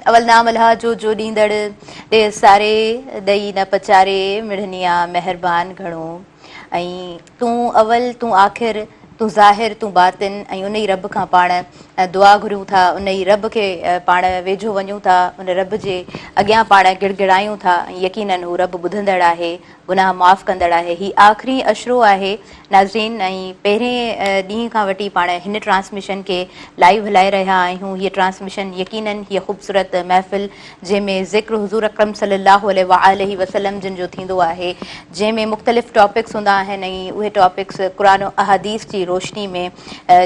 अवल नाम अल्लाह जो ॾींदड़ ॾे सारे ॾई न पचारे मिढ़निया मेहरबान घणो ऐं तूं अवल तूं आख़िर तूं ज़ाहिर तूं बातिन ऐं उन ई रब खां पाण दुआ घुरियूं था उन ई रब खे पाण वेझो वञूं था उन रब जे अॻियां पाण गिड़गिड़ायूं था ऐं यकीननि हू रब ॿुधंदड़ आहे गुनाह माफ़ कंदड़ आहे ही आख़िरी अशरो आहे नाज़रीन ऐं पहिरें ॾींहं खां वठी पाण हिन ट्रांसमिशन खे लाइव हलाए रहिया आहियूं हीअ ट्रांसमिशन यकीननि हीअ ख़ूबसूरत महफ़िल जंहिंमें ज़िक्र हुज़ूर अकरम सल्लल्लाहु अलैहि वसल्लम जिन जो थींदो आहे जंहिंमें मुख़्तलिफ़ टॉपिक्स हूंदा आहिनि ऐं उहे टॉपिक्स क़ुरान अहादीस जी रोशनी में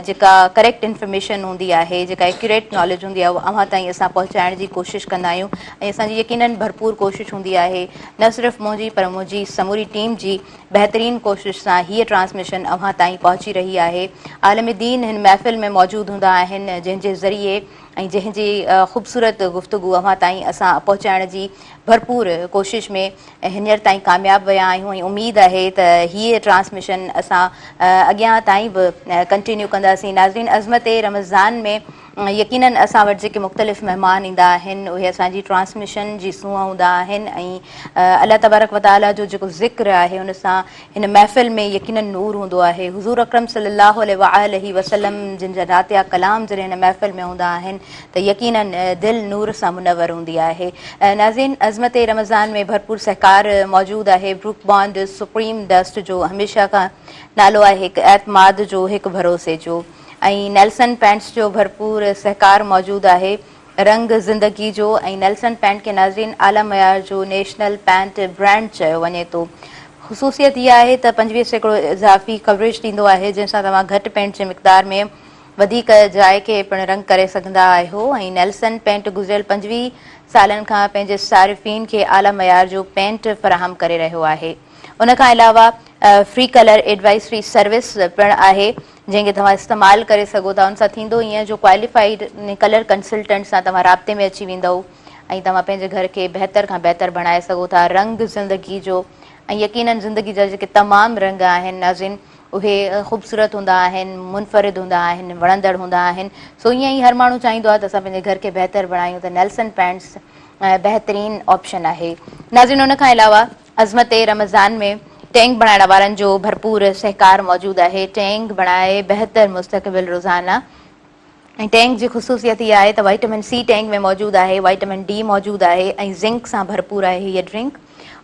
जेका करेक्ट इंफॉर्मेशन हूंदी आहे जेका एक्यूरेट नॉलेज हूंदी आहे उहा अव्हां ताईं असां पहुचाइण जी कोशिशि कंदा आहियूं ऐं असांजी यकीननि भरपूर कोशिशि हूंदी आहे न सिर्फ़ु मुंहिंजी पर मुंहिंजी समूरी टीम जी बहितरीन कोशिशि सां हीअ ट्रांसमिशन अव्हां ताईं पहुची रही आहे आलम दीन हिन महफ़िल में मौजूदु हूंदा आहिनि जंहिंजे ज़रिए ऐं जंहिंजी ख़ूबसूरत गुफ़्तगू अव्हां ताईं असां पहुचाइण जी भरपूर कोशिशि में हींअर ताईं कामयाबु विया आहियूं ऐं उमेदु आहे त हीअ ट्रांसमिशन असां अॻियां ताईं बि कंटिन्यू कंदासीं नाज़रीन अज़मत रमज़ान में यकीननि असां वटि जेके मुख़्तलिफ़ महिमान ईंदा आहिनि उहे असांजी ट्रांसमिशन जी सूंहं हूंदा आहिनि ऐं अलाह तबारक व तआला जो जेको ज़िक्र आहे उन सां हिन महफ़िल में यकीननि नूर हूंदो आहे हुज़ूर अकरम सल्लल्लाहु अलैहि वसल्लम जिन जा नातिया कलाम जॾहिं हिन महफ़िल में हूंदा आहिनि त यकीननि दिलि नूर सां मुनवर हूंदी आहे नाज़रीन अज़मत रमज़ान में भरपूर सहकार मौजूदु आहे ब्रूक बॉन्ड सुप्रीम डस्ट जो हमेशह खां नालो आहे हिकु एतमाद जो हिकु भरोसे जो ऐं नेल्सन पैंट्स जो भरपूर सहकार मौजूदु आहे रंग ज़िंदगी जो ऐं नेल्सन पैंट खे नाज़रीन आला मयार जो नेशनल पैंट ब्रांड चयो वञे थो ख़ुसूसियत इहा आहे त 25% इज़ाफ़ी कवरेज ॾींदो आहे जंहिंसां तव्हां घटि पेंट जे मिक़दार में वधीक जाइ खे पिणु रंग करे सघंदा आहियो ऐं नेल्सन पेंट गुज़िरियल 25 सालनि खां पंहिंजे सारिफ़ीन खे आला मयार जो पेंट फ़राहम करे रहियो आहे उन खां अलावा फ्री कलर एडवाइज़री सर्विस पिणु आहे जंहिंखे तव्हां इस्तेमालु करे सघो था उन सां थींदो ईअं जो क्वालिफाइड कलर कंसल्टेंट सां तव्हां राब्ते में अची वेंदव ऐं तव्हां पंहिंजे घर खे बहितर खां बहितर बणाए सघो था रंग ज़िंदगी जो ऐं यकीननि ज़िंदगी जा जेके तमामु रंग आहिनि नाज़रीन उहे ख़ूबसूरत हूंदा आहिनि मुनफ़रिद हूंदा आहिनि वणंदड़ हूंदा आहिनि सो ईअं ई हर माण्हू चाहींदो आहे त असां पंहिंजे घर खे बहितर बणायूं त नेल्सन पैंट्स बहितरीन ऑप्शन आहे नाज़रीन उन खां अलावा अज़मत रमज़ान में टैंक बणाइण वारनि जो भरपूर सहकार मौजूदु आहे टैंक बणाए बहितर मुस्तक़बिल रोज़ाना ऐं टैंक जी ख़ुसूसियत इहा आहे त वाइटामिन सी टैंक में मौजूदु आहे वाइटामिन डी मौजूदु आहे ऐं ज़िंक सां भरपूर आहे हीअ ड्रिंक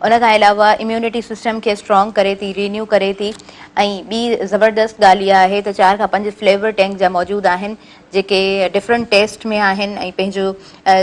उन खां अलावा इम्यूनिटी सिस्टम खे स्ट्रॉन्ग करे थी रिन्यू करे थी ऐं ॿी ज़बरदस्त ॻाल्हि इहा आहे त 4 खां 5 फ्लेवर टैंक जा मौजूदु आहिनि जेके डिफरेंट टेस्ट में आहिनि ऐं पंहिंजो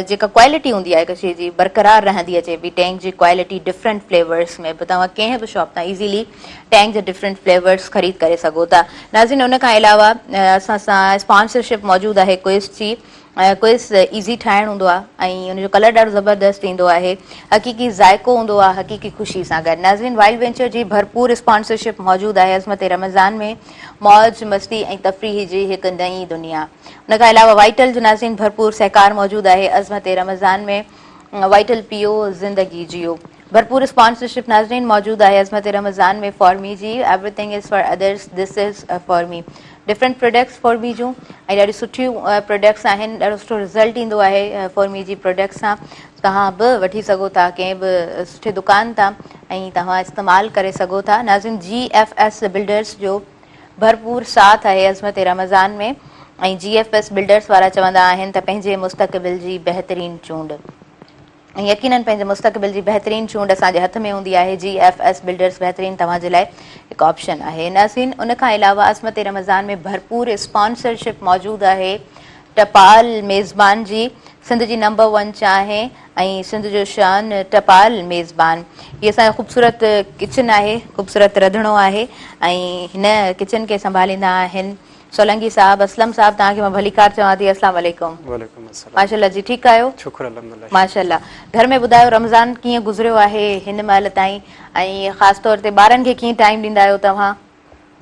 जेका क्वालिटी हूंदी आहे हिकु शइ जी बरक़रार रहंदी अचे पई टैंक जी क्वालिटी डिफरेंट फ्लेवर्स में बि तव्हां कंहिं बि शॉप तां ईज़ीली टैंक जा डिफरेंट फ्लेवर्स ख़रीद करे सघो था नाज़रीन उन खां अलावा असां सां स्पॉन्सरशिप मौजूदु आहे क्विज़ जी क्विज़ ईज़ी ठाहिणु हूंदो आहे ऐं उनजो कलर ॾाढो ज़बरदस्त ईंदो आहे हक़ीक़ी ज़ाइको हूंदो आहे हक़ीक़ी ख़ुशी सां गॾु नाज़रीन वाइल्ड वेंचर जी भरपूर स्पॉन्सरशिप मौजूदु आहे अज़मत रमज़ान में मौज मस्ती ऐं तफ़रीह जी हिकु नई दुनिया उन खां अलावा वाइटल जो नाज़रीन भरपूर सहकार मौजूदु आहे अज़मत रमज़ान में वाइटल पीओ ज़िंदगी जियो भरपूर स्पॉन्सरशिप नाज़रीन मौजूदु आहे अज़मत रमज़ान में फॉर मी जी everything is for others this is for me different products for me जूं ऐं ॾाढी सुठियूं प्रोडक्ट्स आहिनि ॾाढो सुठो रिज़ल्ट ईंदो आहे फॉर मी जी प्रोडक्ट्स सां तव्हां बि वठी सघो था कंहिं बि सुठे दुकान तां ऐं तव्हां इस्तेमालु करे सघो था नाज़रीन GFS बिल्डर्स जो भरपूर साथ आहे अज़मत रमज़ान में ऐं GFS बिल्डर्स वारा चवंदा आहिनि त पंहिंजे मुस्तक़बिल जी बहितरीन चूंड ऐं यकीननि पंहिंजे मुस्तक़बिल जी बहितरीन चूंड असांजे हथ में हूंदी आहे GFS बिल्डर्स बहितरीन तव्हांजे लाइ हिकु ऑप्शन आहे नाज़रीन उन खां अलावा अज़मत रमज़ान में भरपूर स्पॉन्सरशिप मौजूदु आहे टपाल मेज़बान जी सिंध जी नंबर 1 चांहि ऐं सिंध जो शान टपाल मेज़बान हीअ असांजो ख़ूबसूरत किचन आहे ख़ूबसूरत रंधिणो आहे ऐं हिन किचन खे संभालींदा आहिनि सोलंगी साहब असलम साहब तव्हांखे मां भलीकार चवां थी अस्सलाम वालेकुम माशाल्लाह जी ठीकु आहियो शुक्र अल्हम्दुलिल्लाह माशाल्लाह घर में ॿुधायो रमज़ान कीअं गुज़रियो आहे हिन महिल ताईं ऐं ख़ासि तौर ते ॿारनि खे कीअं टाइम ॾींदा आहियो तव्हां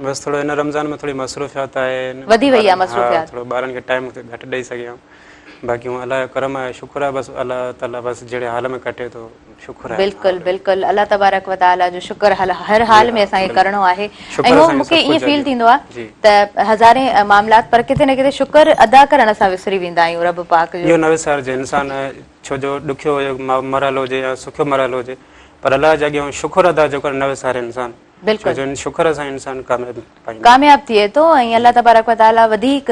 बस थोड़ो इन रमज़ान में थोड़ी मसरूफ़ियात आहे वधी वई आहे मसरूफ़ियात थोड़ो ॿारनि खे टाइम घटि ॾेई सघियां बाक़ी अल्लाह जो करम आहे शुक्र आहे बस अल्लाह ताला बस जहिड़े हाल में कटे थो शुक्र है। बिल्कुल बिल्कुल अल्लाह तबारक व ताला जो शुक्र हर हाल में असांखे करणो आहे शुक्र ऐं उहो असांखे मूंखे सभु ईअं कुझु फील आहे। थींदो आहे जी। त हज़ारे मामलात पर किथे न किथे शुक्र अदा करणु असां विसरी वेंदा आहियूं रब पाक जो इहो न विसारिजे इंसान, छो जो ॾुखियो मरल हुजे या सुखियो मरल हुजे, पर अलाह जे अॻियां शुक्र अदा जो करे न विसारे इंसान, छो बिल्कुलु जो इन शुक्र सां इंसान कामयाबी पाईंदो। कामयाब थिए थो ऐं अल्लाह तबारक व ताला वधीक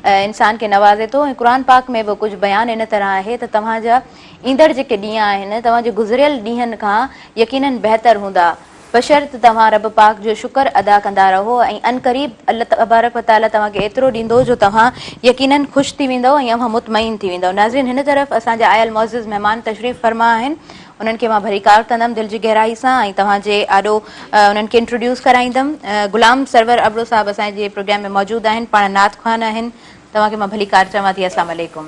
इंसान खे नवाज़े थो। ऐं क़ुर पाक में बि कुझु बयान इन तरह आहे त तव्हांजा ईंदड़ जेके ॾींहं आहिनि तव्हांजे गुज़िरियल ॾींहंनि खां यकीनन बहितर हूंदा बशर्त तव्हां रब पाक जो शुक्र अदा कंदा रहो ऐं अनक़रीब अल्लाह तबारक व ताला तव्हांखे एतिरो ॾींदो जो तव्हां यकीनन ख़ुशि थी वेंदव ऐं अव्हां मुतमइन थी वेंदव। नाज़रीन, हिन तरफ़ असांजा आयल मौज़िज़ महिमान तशरीफ़ फरमा आहिनि, उन्हनि खे मां भरीकार कंदमि दिलि जी गहराई सां ऐं तव्हांजे आॾो उन्हनि खे इंट्रोड्यूस कराईंदमि। गुलाम सरवर अबड़ो साहिबु असांजे प्रोग्राम में मौजूदु आहिनि, पाण नात ख़्वान आहिनि, तव्हांखे मां भलीकार चवां थी अस्सलाम वालेकुम।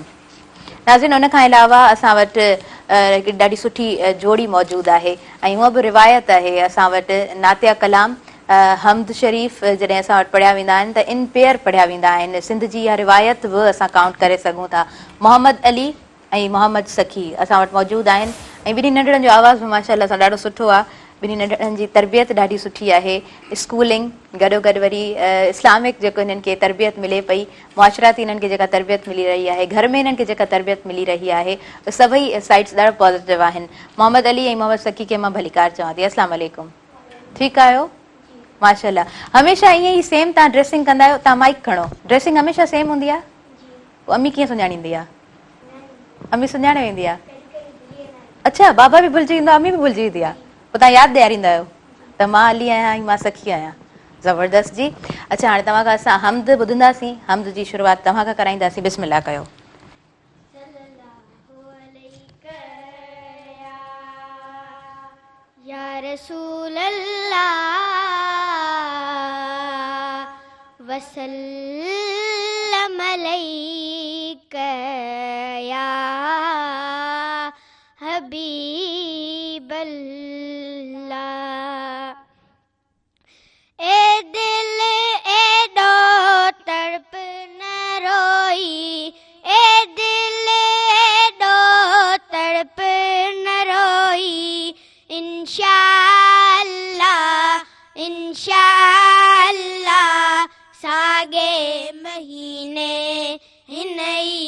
नाज़रीन, उन खां अलावा असां वटि हिकु ॾाढी सुठी जोड़ी मौजूदु आहे ऐं हूअ बि रिवायत आहे असां वटि नातिया कलाम हमद शरीफ़ जॾहिं असां वटि पढ़िया वेंदा आहिनि त इन पेयर पढ़िया वेंदा आहिनि। सिंध जी इहा रिवायत बि असां काउंट करे सघूं था। मोहम्मद अली ऐं मोहम्मद सखी असां वटि मौजूदु आहिनि ऐं ॿिन्ही नंढड़नि जो आवाज़ बि माशाअल्लाह सां ॾाढो सुठो आहे। ॿिन्ही नंढड़नि जी तरबियत ॾाढी सुठी आहे, स्कूलिंग गॾोगॾु वरी इस्लामिक जेको हिननि खे तरबियत मिले पई, मुआशराती हिननि खे जेका तरबियत मिली रही आहे, घर में हिननि खे जेका तरबियत मिली रही आहे, सभई साइड्स ॾाढा पॉज़िटिव आहिनि। मोहम्मद अली ऐं मोहम्मद सखी खे मां भलीकार चवां थी। अस्सलाम वालेकुम, ठीकु आहियो? माशाअल्लाह। हमेशह ईअं ई सेम तव्हां ड्रेसिंग कंदा आहियो? तव्हां माइक खणो। ड्रेसिंग हमेशह सेम हूंदी आहे? पोइ अम्मी कीअं सुञाणींदी आहे? अम्मी सुञाणे वेंदी आहे? अच्छा, बाबा बि भुलिजी वेंदो आहे, अम्मी बि भुलिजी वेंदी आहे, पोइ तव्हां यादि ॾियारींदा आहियो त मां अली आहियां ऐं मां सखी आहियां। ज़बरदस्त जी। अच्छा, हाणे तव्हां खां असां हमद ॿुधंदासीं, हमद जी शुरूआति तव्हां खां कराईंदासीं। बिस्मिल्लाह कयो। या रसूल अल्लाह वसल्लम अलैका या हबीब अल्लाह। ए दिल एडो तड़प न रोई, ए दिल एडो तड़प न रोई, इंशाअल्लाह इंशाअल्लाह सागे महीने हिनई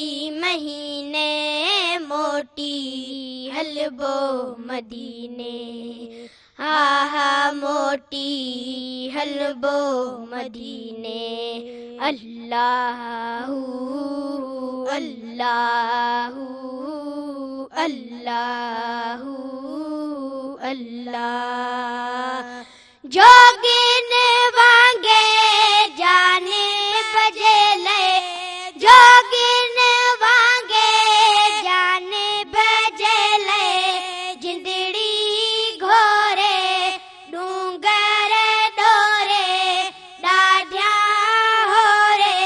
महीने मोटी हलबो मदीने, हा हा मोटी हलबो मदीने। अल्लाहू अल्लाहू अल्लाहू अल्लाह। जोगिन वांगे जाने बजे ले, जोगिन वांगे जाने बजे ले, जिंदड़ी घोरे डूंगर डोरे डाढिया होरे,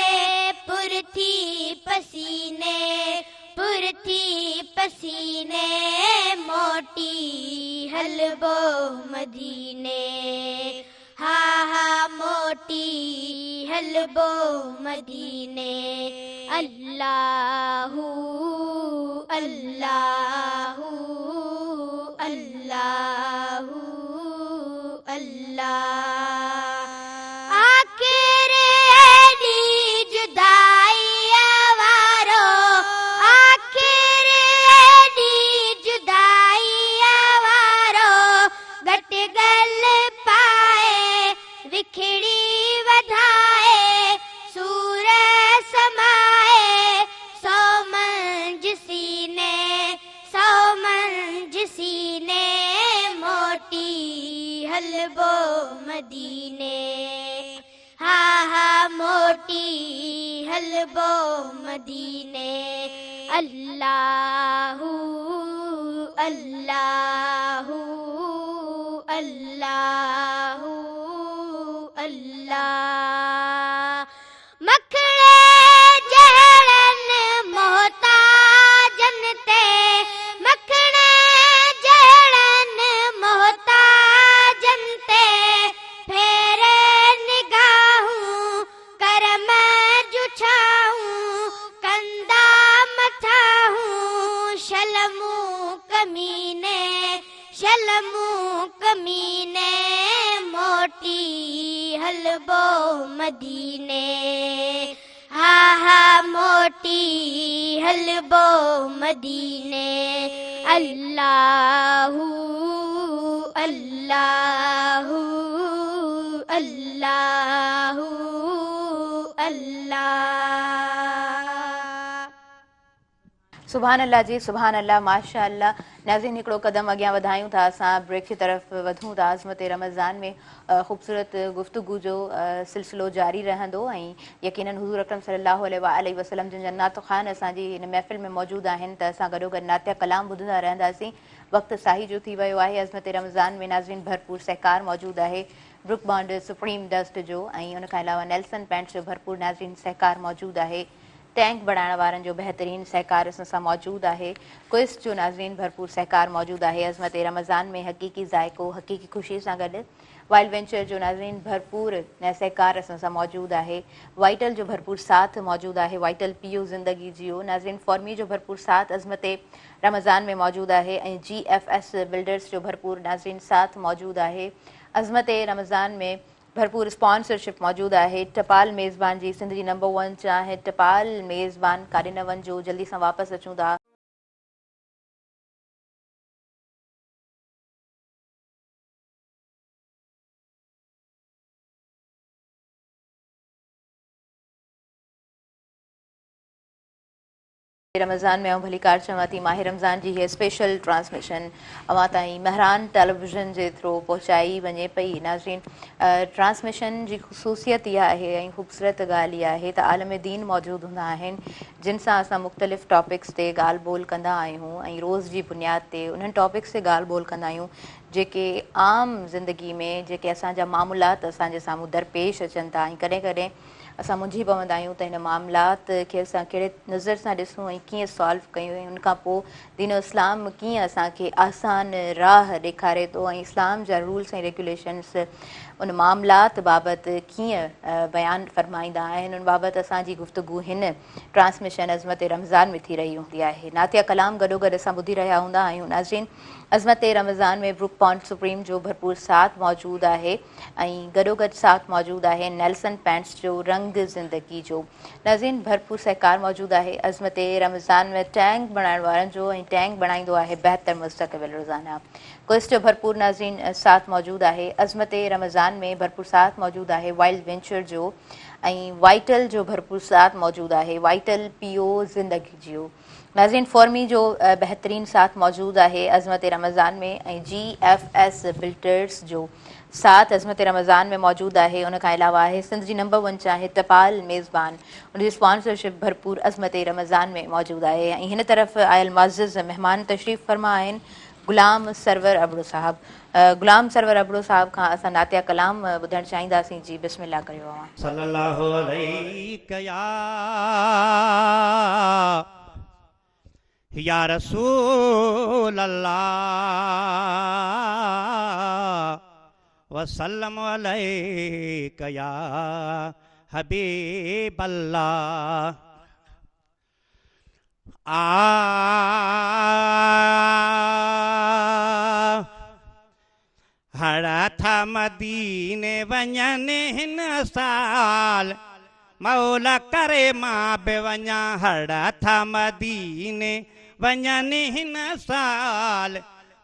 पुरथी पसीने पुरथी पसीने मोटी हलबो मदीने, हा हा मोटी हलबो मदीने। अल्लाहू अल्लाहू अल्लाहू अल्लाह। आखिर एडी जुदाई आवारो, आखिर एडी जुदाई आवारो, घट गल पाए विखड़ी वधाए, सूर समाए सौ मंज सीने, सौ मंज सीने मोटी हलबो मदीने, हा हा मोटी हलबो मदीने। अल्लाहू अल्लाहू अल्लाहू अल्लाह। मखणे जहड़न मोहताजन ते, मखणे जहड़न मोहताजन ते, फेरे निगाहूं करम जुछाऊं, कंदा मथाहूं शलमूं कमीने, मोटी हलबो मदीने हा हा मोटी हलबो मदीने अल्लाहू अल्लाहू अल्लाहू अल्लाह। सुभान अल्लाह जी, सुभान अल्लाह, माशा अल्लाह। नाज़रीन, हिकिड़ो क़दम अॻियां वधायूं था, असां ब्रेक की तरफ़ वधूं था। आज़मत रमज़ान में ख़ूबसूरत गुफ्तगू जो सिलसिलो जारी रहंदो ऐं यकीनन हुज़ूर अकरम सल्लल्लाहु अलैहि वसल्लम जिन जन्नात ख़ान असांजी हिन महफ़िल में मौजूदु आहिनि, त असां गॾोगॾु नातिया कलाम ॿुधंदा रहंदासीं। वक़्तु साही जो थी वियो आहे। अज़मत रमज़ान में नाज़रीन भरपूर सहकार मौजूदु आहे, ब्रुक बॉन्ड सुप्रीम डस्ट जो, ऐं उन खां अलावा नेल्सन पेंट्स जो भरपूर नाज़रीन सहकार मौजूदु आहे। टैंक बढ़ाइण वारनि जो बहितरीनु सहकार असां सां मौजूदु आहे। क्विज़ जो नाज़रीन भरपूर सहकार मौजूदु आहे। अज़मत रमज़ान में हक़ीक़ी ज़ाइक़ो, हक़ीक़ी ख़ुशी सां गॾु वाइल्ड वेंचर जो नाज़रीन भरपूर सहकार असां सां मौजूदु आहे। वाइटल जो भरपूर साथ मौजूदु आहे। वाइटल पीओ ज़िंदगी जियो। नाज़रीन फॉर्मी जो भरपूर साथ अज़मत रमज़ान में मौजूदु आहे ऐं GFS बिल्डर्स जो भरपूर नाज़रीन साथ मौजूदु आहे। अज़मत रमज़ान में भरपूर स्पॉन्सरशिप मौजूदु आहे। टपाल मेज़बान जी सिंध जी नंबर 1 चाहे टपाल मेज़बान काॾे न वञिजो, जल्दी सां वापसि अचूं था। रमज़ान में भली कार चवां थी, माह रमज़ान जी हीअ स्पेशल ट्रांसमिशन अवां ताईं महरान टेलीविज़न जे थ्रू पहुचाई वञे पई। नाज़रीन, ट्रांसमिशन जी ख़ुसूसियत इहा आहे ऐं ख़ूबसूरत ॻाल्हि इहा आहे त आलम दीन मौजूदु हूंदा आहिनि, जिन सां असां मुख़्तलिफ़ टॉपिक्स ते ॻाल्हि ॿोल कंदा आहियूं ऐं रोज़ जी बुनियाद ते उन्हनि टॉपिक्स ते ॻाल्हि ॿोल कंदा आहियूं जेके आम ज़िंदगी में जेके असांजा मामूलात असांजे साम्हूं दरपेश अचनि था ऐं कॾहिं कॾहिं असां मुंझी पवंदा आहियूं त हिन मामलात खे असां कहिड़े नज़र सां ॾिसूं ऐं कीअं सॉल्व कयूं ऐं उनखां पोइ दीन इस्लाम कीअं असांखे आसान राह ॾेखारे थो ऐं इस्लाम जा रूल्स ऐं रेगुलेशन्स उन मामलात बाबति कीअं बयानु फ़रमाईंदा आहिनि, उन बाबति असांजी गुफ़्तगू हिन ट्रांसमिशन अज़मत रमज़ान में थी रही हूंदी आहे। नातिया कलाम गॾोगॾु असां ॿुधी रहिया हूंदा आहियूं। नाज़रीन, अज़मत रमज़ान में ब्रुक बॉन्ड सुप्रीम जो भरपूर साथ मौजूदु आहे ऐं गॾोगॾु साथ मौजूदु आहे नेल्सन पेंट्स जो रंग ज़िंदगी जो। नाज़रीन, भरपूर सहकार मौजूदु आहे अज़मत रमज़ान में टैंक बणाइण वारनि जो ऐं टैंक बणाईंदो आहे बहितर मुस्तक़बिल रोज़ाना। क्विज़ जो भरपूर नाज़रीन साथ मौजूदु आहे। अज़मत रमज़ान में भरपूर साथ मौजूदु आहे वाइल्ड वेंचर जो ऐं वाइटल जो भरपूर साथ मौजूदु आहे। वाइटल पीओ ज़िंदगी जियो। नाज़रीन फॉर्मी जो बहितरीनु साथ मौजूदु आहे अज़मत रमज़ान में ऐं GFS बिल्डर्स जो साथ अज़मत रमज़ान में मौजूदु आहे। उन खां अलावा आहे सिंध जी नंबर 1 चाहे टपाल मेज़बान, उनजी स्पॉन्सरशिप भरपूर अज़मत रमज़ान में मौजूदु आहे। ऐं हिन तरफ़ आयल मुअज़्ज़िज़ महिमान तशरीफ़ फरमा आहिनि गुलाम सरवर अबड़ो साहब। गुलाम सरवर अबड़ो साहब खां असां नातिया कलाम ॿुधणु चाहींदासीं। जी बिस्मिल्लाह करियो। सल्लल्लाहु अलैहि या रसूल अल्लाह वसल्लम अलैका या हबीब अल्लाह। हड़ा था मदीने वञने हिन साल मौला करे मां बि वञा। हड़ा था मदीने वञने हिन साल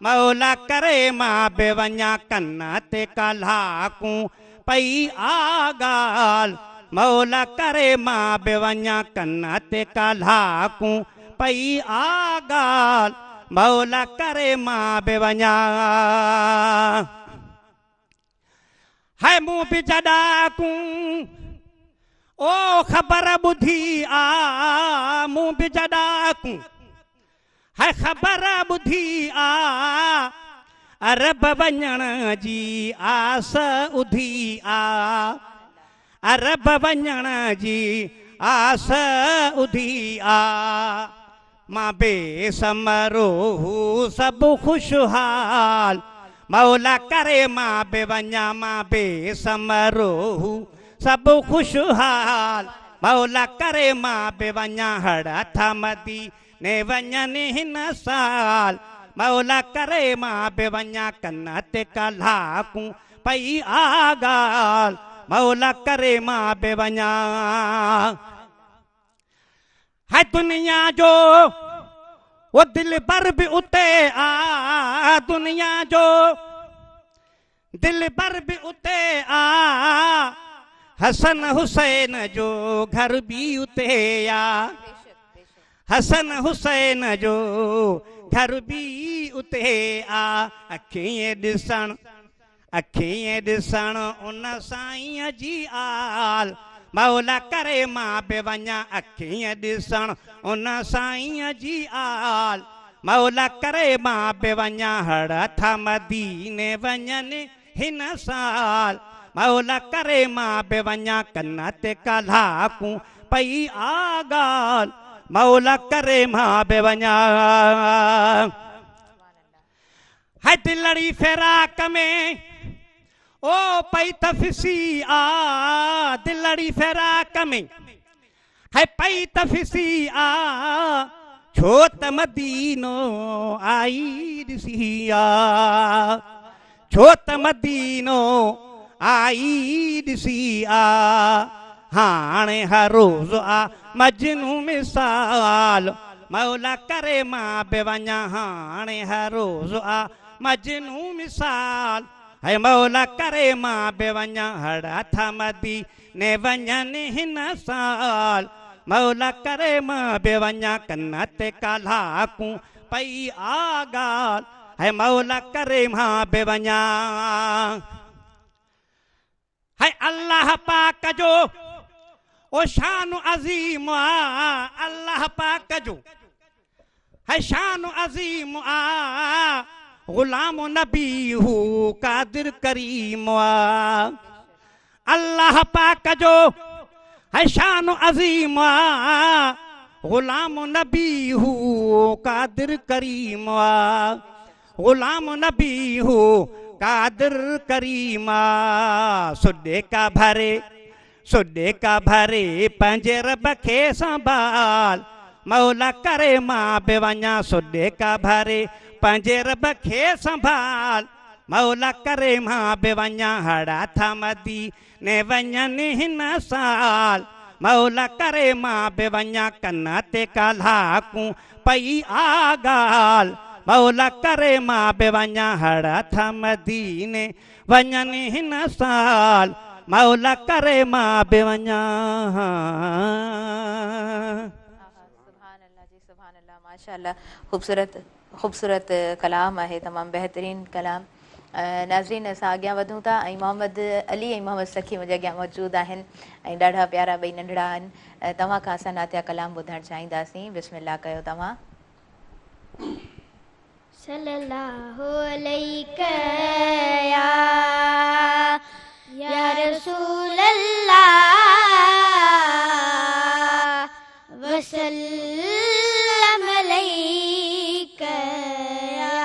मौला करे मां बि वञा। कन ते कलाकूं पई आगाल मौला करे मां बि वञा। कन ते कलाकूं पई आगाल मौला करे मां बि वञा। है मूं बि जॾाकूं ओ ख़बर ॿुधी आ। मूं बि जॾाकूं है ख़बर ॿुधी आ। अरब वञण जी आस उधी आ। अरब वञण जी आस उधी आ। मां बेसमरो सभु ख़ुशहाल मौला करे मां बि वञा। मां बेसमरो सभु ख़ुशहाल मौला करे मां बि वञा। हड़ा था मदीने वञनि हिन साल मौला करे मां बि वञा। कन ते कलाकूं पई आ गाल मौला करे मां बे वञा है दुनिया जो वो दिल बर भी उते आ दुनिया जो दिल बर भी उते आ हसन हुसैन जो घर भी उते आ हसन हुसैन जो घर भी उते आ अखियां ॾिसण उन साईं जी आल मौला करे मां बि वञा अखियां ॾिसण उन साईं जी आल मौला करे मां बि वञा हड़ था मदीने वञनि हिन साल मौला करे मां बि वञा कन ते कलाकूं पई आ ॻाल्हि मौला करे मां बि वञा है दिलड़ी फिराक में ओ पई तफसी आ दिलड़ी फिराक में है पई तफसी आ छो त मदीनो आई ॾिसी आ छो त मदीनो आई ॾिसी आ हाणे हर रोज़ आ मजनू मिसाल मौला करे मां बि वञा हाणे हर रोज़ आ मजनू मिसाल है मौला करे मां बि वञा हड़ था मदीने वञनि हिन साल मौला करे मां बि वञा कन ते कलाकूं पई आ ॻाल्हि है मौला करे मां बि वञा है अल्लाह पाक जो ओ शान अज़ीम आ अल्लाह पाक जो है शान अज़ीम आ गुलाम नबी हू कादिर करीम आ अल्लाह पाक जो है शान अज़ीम आ गुलाम नबी हू कादिर करीम आ गुलाम नबी हू कादिर करीम आ सुडे का भरे पंहिंजे रब खे संभाल मौला करे मां बि वञा सुडे का भरे पंहिंजे रब खे संभाल मौला करे मां बि वञा हड़ा था मदीने वञनि हिन साल मौला करे मां बि वञा कन ते कलाकूं पई आ ॻाल्हि मौला करे मां बि वञा हड़ा था मदीने वञनि हिन साल मौला करे मां बि वञा सुभान अल्लाह माशाअल्लाह खूबसूरत कलाम आहे तमामु बहितरीन कलाम नाज़रीन असां अॻियां वधूं था ऐं मोहम्मद अली ऐं मोहम्मद सखी मुंहिंजे अॻियां मौजूदु आहिनि ऐं ॾाढा प्यारा ॿई नंढड़ा आहिनि तव्हां खां असां नातिया कलाम ॿुधणु चाहींदासीं बिस्मिल्लाह कयो तव्हां सल्लल्लाहु अलैहि या रसूल अल्लाह वसल्लम अलैका या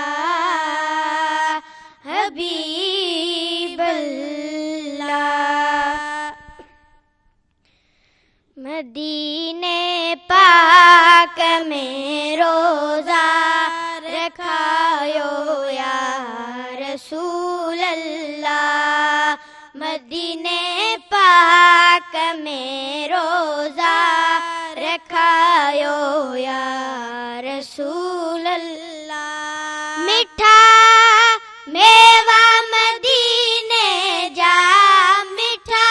हबीब अल्लाह मदीने पाक में रोजा रखायो या रसूल अल्लाह मदीने पाक में रोजा रखायो या रसूल अल्लाह मिठा मेवा मदीने जा मिठा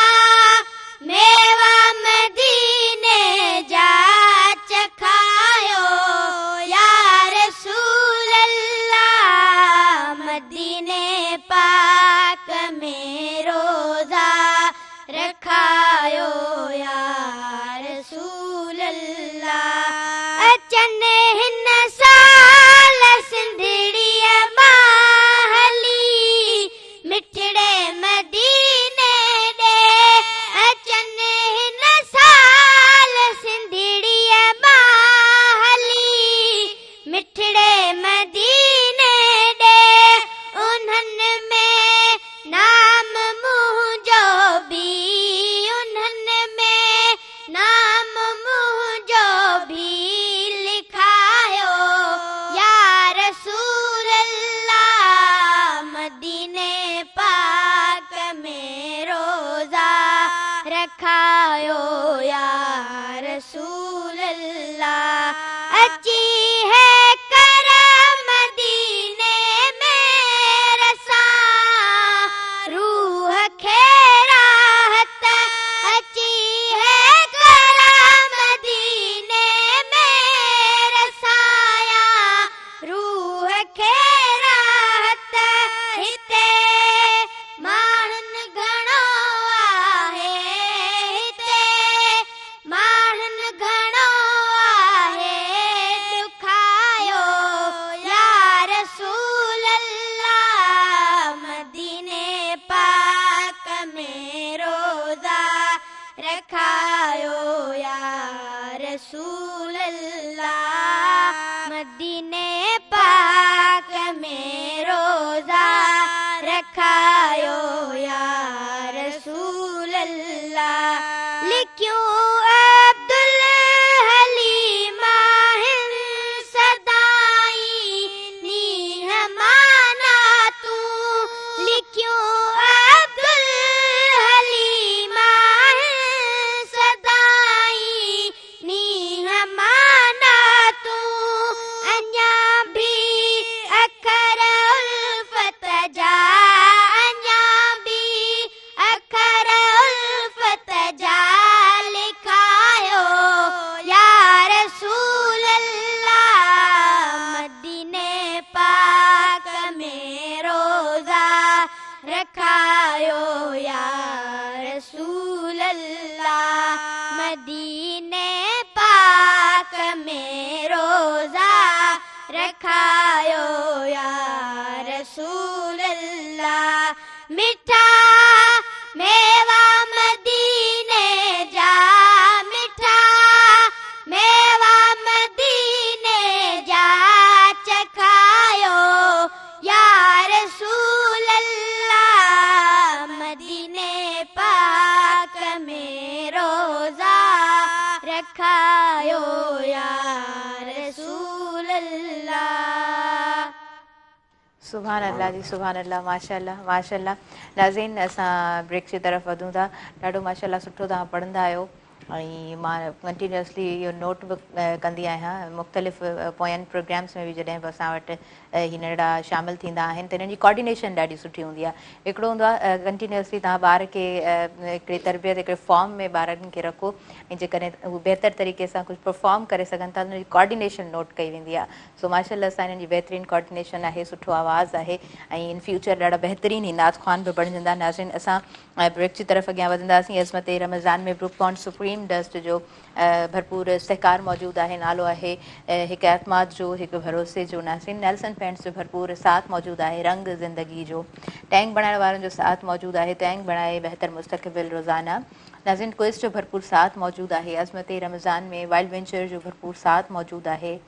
मेवा मदीने जा चखायो या रसूल अल्लाह मदीने पाक में रोजा रखायो या रसूल अल्लाह अचने हिन साल सिंधड़ीअ माहली रखायो या रसूल अल्लाह अची है करम मदीने में रसा रूह खे राहत अची है करम मदीने में रसाया रूह खे राहत हिते माण्हुनि घणो आहे हिते माण्हुनि घणो आहे ॾुखायो या रसूल अल्लाह मदीने पाक में रोज़ा रखायो या रसूल अल्लाह मदीने पाक में रोज़ा रखायो या रसूल अल्लाह लिखियूं अब्दुल हलीम आहिनि सदाई नीह माना तूं लिखियूं अब्दुल हलीम आहिनि सदाई नीह माना तूं अञा भी अखर उल्फत जा अञा भी अखर उल्फत जा लिखायो या रसूल अल्लाह मदीने पाक में रोज़ा रखायो या रसूल अल्लाह मदीने पाक में रोज़ा रखायो या रसूल अल्लाह मिठा मेवा मदीने जा मिठा मेवा मदीने जा चखायो या रसूल अल्लाह मदीने पाक में रोज़ा रखायो या रसूल अल्लाह सुभान अल्लाह जी सुभान अल्लाह माशाल्लाह माशाल्लाह नाज़रीन असां ब्रेक जी तरफ़ वधूं था ॾाढो माशाल्लाह सुठो तव्हां पढ़ंदा आहियो ऐं मां कंटिन्यूअसली इहो नोट बि कंदी आहियां मुख़्तलिफ़ पोयनि प्रोग्राम्स में बि जॾहिं बि असां वटि हीअ नंढड़ा शामिलु थींदा आहिनि त हिननि जी कोऑर्डिनेशन ॾाढी सुठी हूंदी आहे हिकिड़ो हूंदो आहे कंटिन्यूअसली तव्हां ॿार खे हिकिड़ी तरबियत हिकिड़े फॉर्म में ॿारनि खे रखो ऐं जेकॾहिं हू बहितर तरीक़े सां कुझु परफॉर्म करे सघनि था उनजी कोऑर्डिनेशन नोट कई वेंदी आहे सो माशाल्लाह सां हिननि जी बहितरीनु कोऑर्डिनेशन आहे सुठो आवाज़ु आहे ऐं इन फ्यूचर ॾाढा बहितरीनु ही नात ख़्वान बि बणिजंदा नाज़रीन असां ब्रेक जी तरफ़ अॻियां वधंदासीं अज़मत रमज़ान में ब्रुक बॉन्ड सुप्रीम डस्ट जो भरपूर इस्तेकार मौजूदु आहे नालो आहे हिकु एतमाद जो हिकु भरोसे जो नाज़रीन नेल्सन पेंट्स जो भरपूर साथ मौजूदु आहे रंग ज़िंदगी जो टैंक बणाइण वारनि जो साथ मौजूदु आहे टैंक बणाए बहितर मुस्तक़बिल रोज़ाना नाज़रीन क्विज़ जो भरपूर साथ मौजूदु आहे अज़मत रमज़ान में वाइल्ड वेंचर जो भरपूर साथ मौजूदु आहे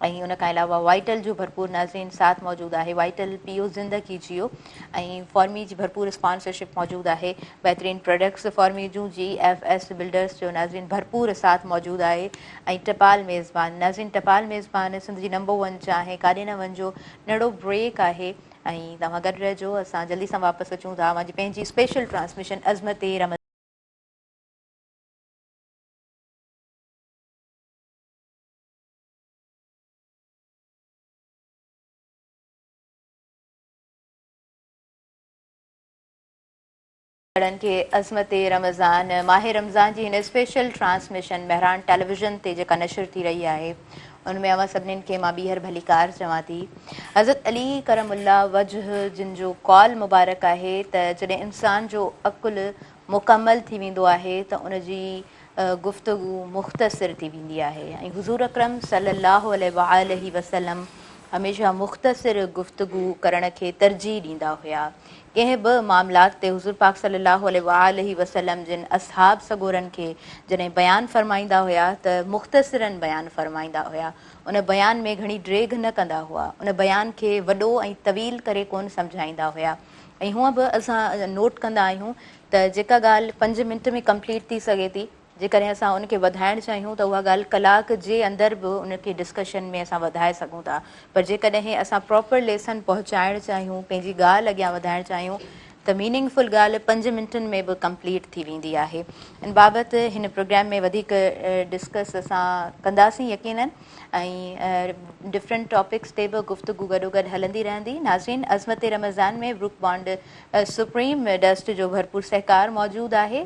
ऐं उन खां अलावा वाइटल जो भरपूर नाज़रीन साथ मौजूदु आहे वाइटल पीओ ज़िंदगी जियो ऐं फॉर्मी जी भरपूर स्पॉन्सरशिप मौजूदु आहे बहितरीनु प्रोडक्ट्स फॉर्मी जूं GFS बिल्डर्स जो नाज़रीन भरपूर साथ मौजूदु आहे ऐं टपाल मेज़बान नाज़रीन टपाल मेज़बान सिंध जी नंबर 1 चाहे काॾे न वञिजो नंढो ब्रेक आहे ऐं तव्हां गॾु रहिजो असां जल्दी सां वापसि अचूं था मुंहिंजी पंहिंजी स्पेशल ट्रांसमिशन अज़मत रमज़ान खे अज़मत रमज़ान माह रमज़ान जी हिन स्पेशल ट्रांसमिशन बहरान टेलीविज़न ते जेका नशर थी रही आहे उनमें अवां सभिनीनि खे मां ॿीहर भलीकार चवां थी हज़रत अली करमुल्ला वजह जिन जो कॉल मुबारक आहे त जॾहिं इंसान जो अकुलु मुकमल थी वेंदो आहे त उनजी गुफ़्तगू मुख़्तसिर थी वेंदी आहे ऐं हुज़ूर अकरम सल्लल्लाहु अलैहि वसल्लम हमेशह मुख़्तसिर गुफ़्तगू करण खे तरजीह ॾींदा हुया कंहिं बि मामलात ते हुज़ूर पाक सल्लल्लाहु अलैहि वसल्लम जिन असहाब सगोरनि खे जॾहिं बयानु फ़रमाईंदा हुया त मुख़्तसिरनि बयानु फ़रमाईंदा हुया उन बयान में घणी ड्रेग न कंदा हुआ उन बयान खे वॾो ऐं तवील करे कोन सम्झाईंदा हुया ऐं हूअं बि असां नोट कंदा आहियूं त जेका ॻाल्हि 5 मिंट में कंप्लीट थी सघे थी जेकॾहिं असां उनखे वधाइणु चाहियूं त उहा ॻाल्हि कलाक जे अंदरि बि उनखे डिस्कशन में असां वधाए सघूं था पर जेकॾहिं असां प्रॉपर लेसन पहुचाइणु चाहियूं पंहिंजी ॻाल्हि अॻियां वधाइणु चाहियूं त मीनिंगफुल ॻाल्हि 5 मिंटनि में बि कंप्लीट थी वेंदी आहे। इन बाबति हिन प्रोग्राम में वधीक डिस्कस असां कंदासीं यकीनन ऐं डिफरेंट टॉपिक्स ते बि गुफ़्तगू गॾोगॾु हलंदी रहंदी। नाज़रीन, अज़मत रमज़ान में ब्रुक बॉन्ड सुप्रीम डस्ट जो भरपूर सहकार मौजूदु आहे।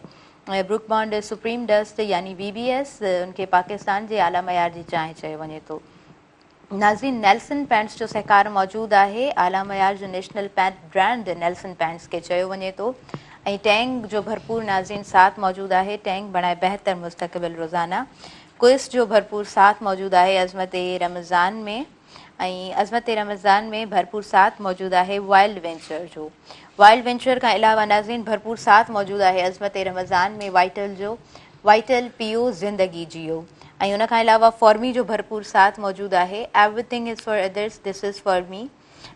ब्रुक बॉन्ड सुप्रीम डस्ट यानी BBS उनखे पाकिस्तान जे आला मयार जी चांहि चयो वञे थो। नाज़रीन, नेल्सन पैंट्स जो सहकार मौजूदु आहे। आला मयार जो national pant brand Nelson pants खे चयो वञे थो। ऐं टैंग जो भरपूर नाज़रीन साथ मौजूदु आहे। टैंग बणाए बहितर मुस्तक़बिल रोज़ाना। क्विस जो भरपूर साथ मौजूदु आहे अज़मत रमज़ान में। ऐं अज़मत रमज़ान में भरपूर साथ मौजूदु आहे वाइल्ड वेंचर जो। वाइल्ड वेंचर खां अलावा नाज़रीन भरपूर साथ मौजूदु आहे अज़मत रमज़ान में वाइटल जो। वाइटल पियो ज़िंदगी जियो। ऐं उन खां अलावा फॉर्मी जो भरपूर साथ मौजूदु आहे। Everything is for others, this is for मी।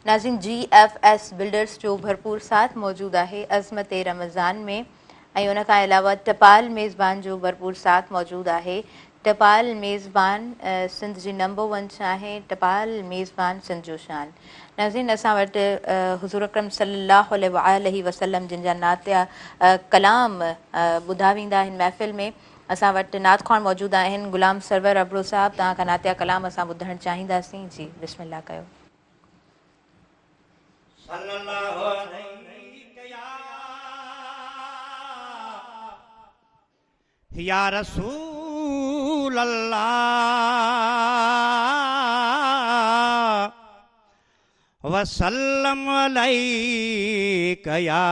नाज़रीन GFS बिल्डर्स जो भरपूर साथ मौजूदु आहे अज़मत रमज़ान में। ऐं उन खां अलावा टपाल मेज़बान जो भरपूर साथ मौजूदु आहे। टपाल मेज़बान सिंध जी नंबर 1 आहे। टपाल मेज़बान सिंध जो शान। नाज़रीन, असां वटि हुज़ूर अकरम सल्लल्लाहु अलैहि वसल्लम जिन जा नातिया कलाम ॿुधा वेंदा आहिनि महफ़िल में। असां वटि नात ख़्वान मौजूदु आहिनि। गुलाम सरवर अबरो साहब, तव्हां खां नातिया कलाम असां ॿुधणु चाहींदासीं। जी बिस्मिल्लाह कयो। या रसूल अल्लाह वसल्लम अलैका या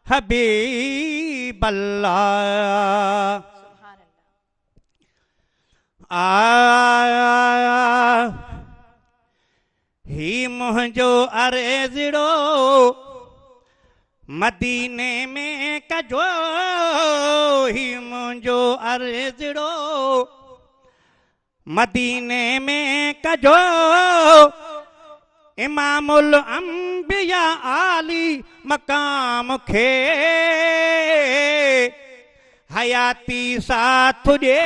हबीब अल्लाह। ही मुंहिंजो अर्ज़ड़ो मदीने में कजो। ही मुंहिंजो अर्ज़ड़ो मदीने में कजो। इमामुल अंबिया आली मकाम खे हयाती साथ ॾे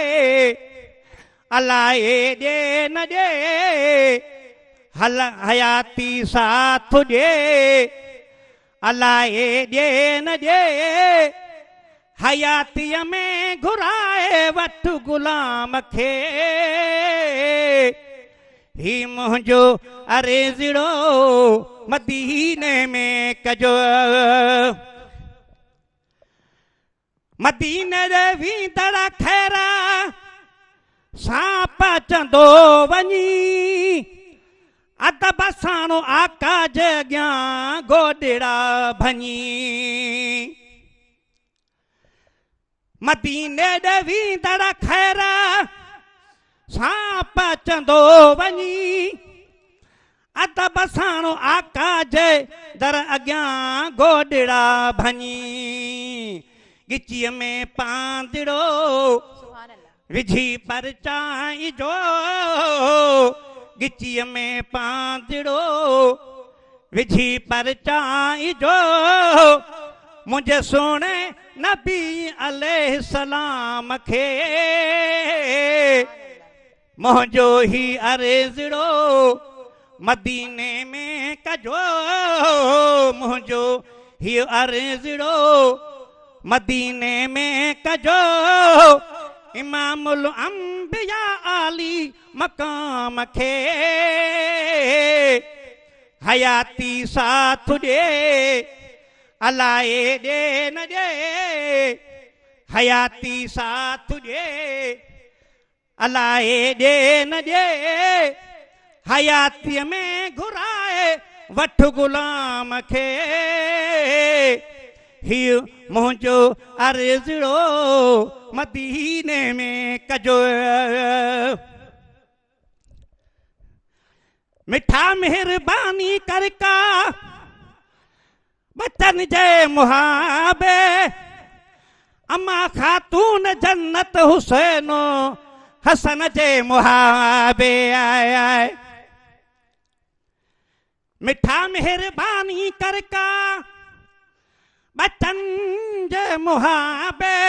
अलाए ॾे न ॾे। हयाती साथ ॾे अलाए ॾे न ॾे। हयातीअ में घुराए वठ गुलाम खे। ही मुंहिंजो अर्ज़ड़ो मदीने में कजो। मदीने रे वींदड़ खैरा सां पचंदो वञी। अदब साणो आका जे अॻियां गोॾड़ा भञी। मदीने ॾे वींदड़ खैरा सां पचंदो वञी। अदब साणो आका जे दर अॻियां गोॾड़ा भञी। गिचीअ में पांदड़ो विझी पर चांहि जो। गिचीअ में पांदड़ो विझी पर चांहि जो। मुंहिंजे सोणे नबी अलैहि सलाम खे मुंहिंजो ही अर्ज़ड़ो मदीने में कजो। मुंहिंजो ही अर्ज़ड़ो मदीने में कजो। इमामुल अंबिया आली मकाम खे हयाती साथ ॾे अलाए ॾे न ॾे। हयाती साथ ॾे अलाए ॾे न ॾे। हयातीअ में घुराए वठ गुलाम खे। ही मुंहिंजो अर्ज़ड़ो मदीने में कजो। मिठा मेहरबानी कर का बचन जे मुहाबे। अम्मा खातून जन्नत हुसैनो हसन जे मुहाबे। आए आए मिठा मेहरबानी कर का बचन जे मुहाबे।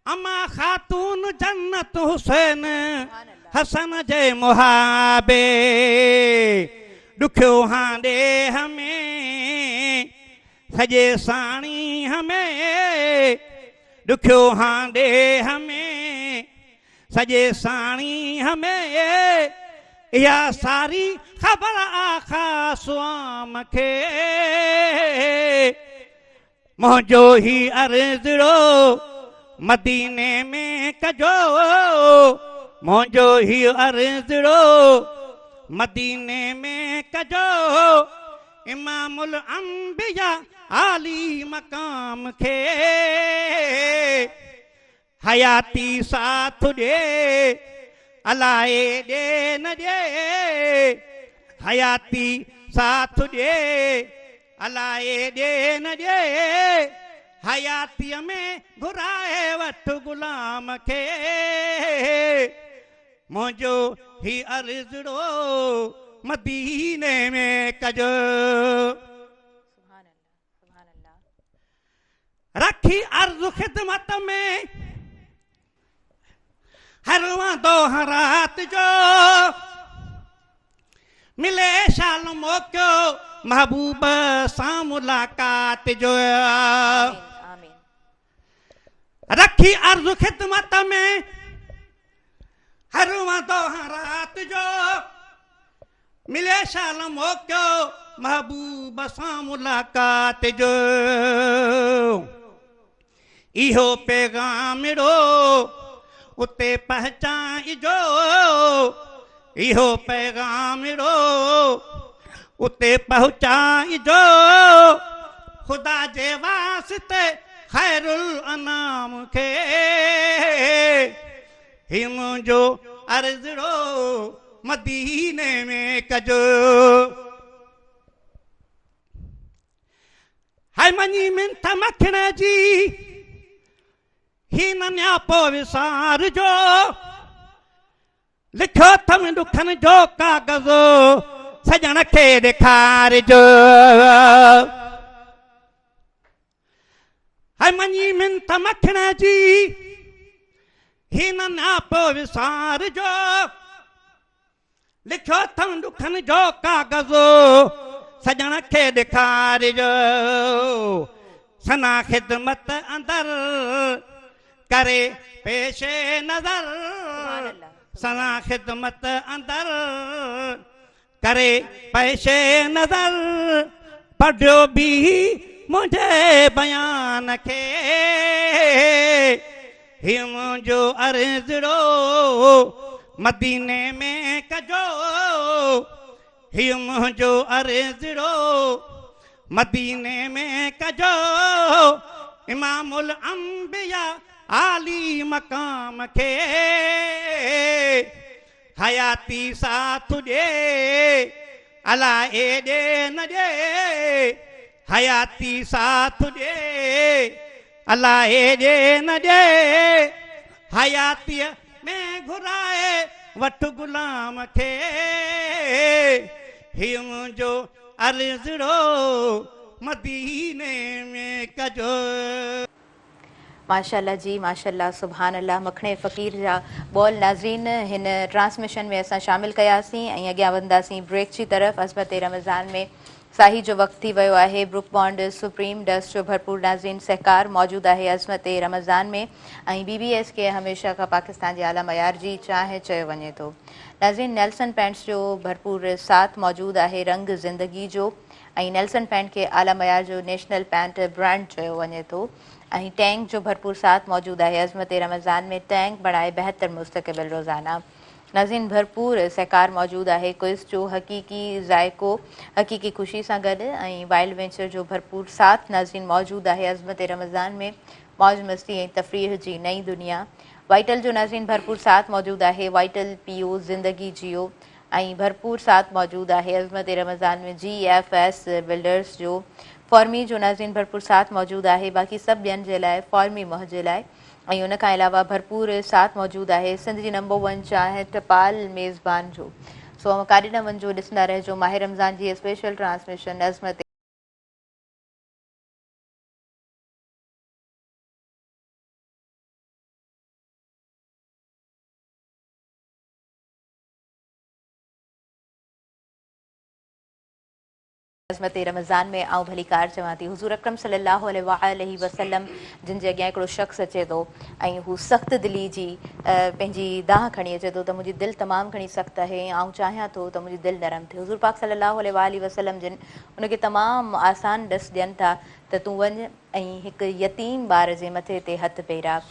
अम्मा खातून जन्नत हुसैन हसन जे मुहाबे। ॾुखियो हांडे हमें सॼे साणी हमें ॾुखियो हांडे हमें सॼे साणी हमें इहा सारी ख़बर आखा सुआम खे मुंहिंजो ही अर्ज़ड़ो मदीने में कजो मुंहिंजो ही अर्ज़ड़ो मदीने में कजो इमामुल अंबिया आली मकाम खे हयाती साथ ॾे अलाए ॾे न ॾे हयाती साथ ॾे अलाए ॾे न ॾे हयातीअ में घुराए वठ गुलाम खे मुंहिंजो ही अर्ज़ड़ो मदीने में कजो रखी अर्ज़ ख़िदमत में हर वांदो हरात जो मिले शाल मौक़ो महबूब सां मुलाकात जो आमीन रखी अर्ज़ ख़िदमत में हर वांदो हरात जो मिले शाल मौक़ो महबूब सां मुलाकात जो इहो पैगामिड़ो उते पहचाइजो इहो पैगामिड़ो उते पहुचाइजो ख़ुदा जे वास्ते ख़ैरुल अनाम खे ही मुंहिंजो अर्ज़ड़ो मदीने में कजो हाय मञी मिंथ मखण जी ही न न्यापो विसार जो लिखो थम ॾुखनि जो कागज़ सजण खे ॾेखारिजो हाय मञी मिंथ मखण जी ही न न्यापो विसार जो लिखो थम ॾुखनि जो कागज़ सजण खे ॾेखारिजो सना ख़िदमत अंदर करे पेशे नज़र सना ख़िदमत अंदर करे पेशे नज़र पढ़ियो बि मुंहिंजे बयान खे ही मुंहिंजो अर्ज़ड़ो मदीने में कजो ही मुंहिंजो अर्ज़ड़ो मदीने में कजो इमामुल अंबिया आली मकाम खे हयाती साथ ॾे अलाए ॾे न ॾे हयाती साथ ॾे अलाए ॾे न ॾे हयातीअ में घुराए वठ गुलाम खे ही मुंहिंजो अर्ज़ड़ो मदीने में कजो माशाल्लाह जी माशाल्लाह सुभान अल्लाह मखणे फ़क़ीर जा बॉल नाज़रीन हिन ट्रांसमिशन में असां शामिल कयासीं ऐं अॻियां वधंदासीं ब्रेक जी तरफ़ अज़मत रमज़ान में साही जो वक़्तु थी वियो आहे ब्रुक बॉन्ड सुप्रीम डस्ट जो भरपूर नाज़रीन सहकार मौजूदु आहे अज़मत रमज़ान में ऐं BBS खे हमेशह खां पाकिस्तान जे आला मयार जी चाह चयो वञे थो नाज़रीन नेल्सन पैंट्स जो भरपूर साथ मौजूदु आहे रंग ज़िंदगी जो ऐं नेल्सन पैंट खे आला मयार जो नेशनल पैंट ब्रांड चयो वञे थो ऐं टैंक जो भरपूर साथ मौजूदु आहे अज़मत रमज़ान में टैंक बढ़ाए बेहतर मुस्तक़बिल रोज़ाना नाज़रीन भरपूर सहकार मौजूदु आहे क्विज़ जो हक़ीक़ी ज़ाइको हक़ीक़ी ख़ुशी सां गॾु ऐं वाइल्ड वेंचर जो भरपूर साथ नाज़रीन मौजूदु आहे अज़मत रमज़ान में मौज मस्ती ऐं तफ़रीह जी नई दुनिया वाइटल जो नाज़रीन भरपूर साथ मौजूदु आहे वाइटल पीओ ज़िंदगी जियो ऐं भरपूर साथ मौजूदु आहे अज़मत रमज़ान में GFS बिल्डर्स जो फॉर्मी जो नाज़रीन भरपूर साथ मौजूदु आहे बाक़ी सभु ॿियनि जे लाइ फॉर्मी मोह जे लाइ ऐं उन खां अलावा भरपूर साथ मौजूदु आहे सिंध जी नंबर 1 चाहे टपाल मेज़बान जो सो काॾे न वञिजो ॾिसंदा रहिजो माह रमज़ान जी स्पेशल ट्रांसमिशन अज़मत अज़मत रमज़ान में आउं भली कार चवां थी हुज़ूर अकरम सल्लल्लाहु अलैहि वसल्लम जिन जे अॻियां हिकिड़ो शख़्स अचे थो ऐं हू सख़्त दिली जी पंहिंजी दाह खणी अचे थो त मुंहिंजी दिलि तमामु घणी सख़्तु आहे ऐं आउं चाहियां थो त मुंहिंजी दिलि नरम थिए हुज़ूर पाक सल्लल्लाहु अलैहि वसल्लम जिन उनखे तमामु आसान ॾस ॾियनि था त तूं वञ ऐं हिकु यतीम ॿार जे मथे ते हथु फेरा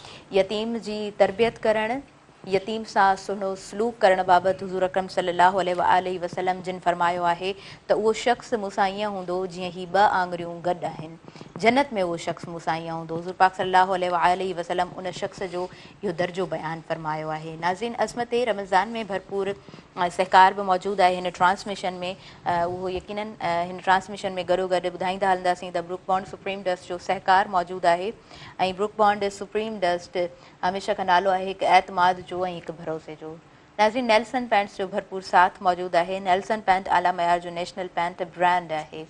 यतीम जी तरबियत करणु यतीम सां सुहिणो सलूक करण बाबति हुज़ूर अकरम सल्लल्लाहु अलैहि वसल्लम जिन फरमायो आहे त उहो शख़्स मूंसां ईअं हूंदो जीअं ही ॿ आङुरियूं गॾु आहिनि जन्नत में उहो शख़्स मूंसां ईअं हूंदो हुज़ूर पाक सल्लल्लाहु अलैहि वसल्लम उन शख़्स जो इहो दर्जो बयानु फरमायो आहे नाज़रीन अज़मत रमज़ान में भरपूर सहकार बि मौजूदु आहे हिन ट्रांसमिशन में उहो यकीनन हिन ट्रांसमिशन में गॾो गॾु ॿुधाईंदा हलंदासीं त ब्रुक बॉन्ड सुप्रीम डस्ट जो सहकार मौजूदु आहे ऐं ब्रुक बॉन्ड सुप्रीम डस्ट हमेशह खां नालो आहे हिकु एतमाद जो ऐं हिकु भरोसे जो नाज़रीन नेल्सन पैंट्स जो भरपूर साथ मौजूदु आहे नेल्सन पैंट आला मयार जो नेशनल पैंट ब्रांड आहे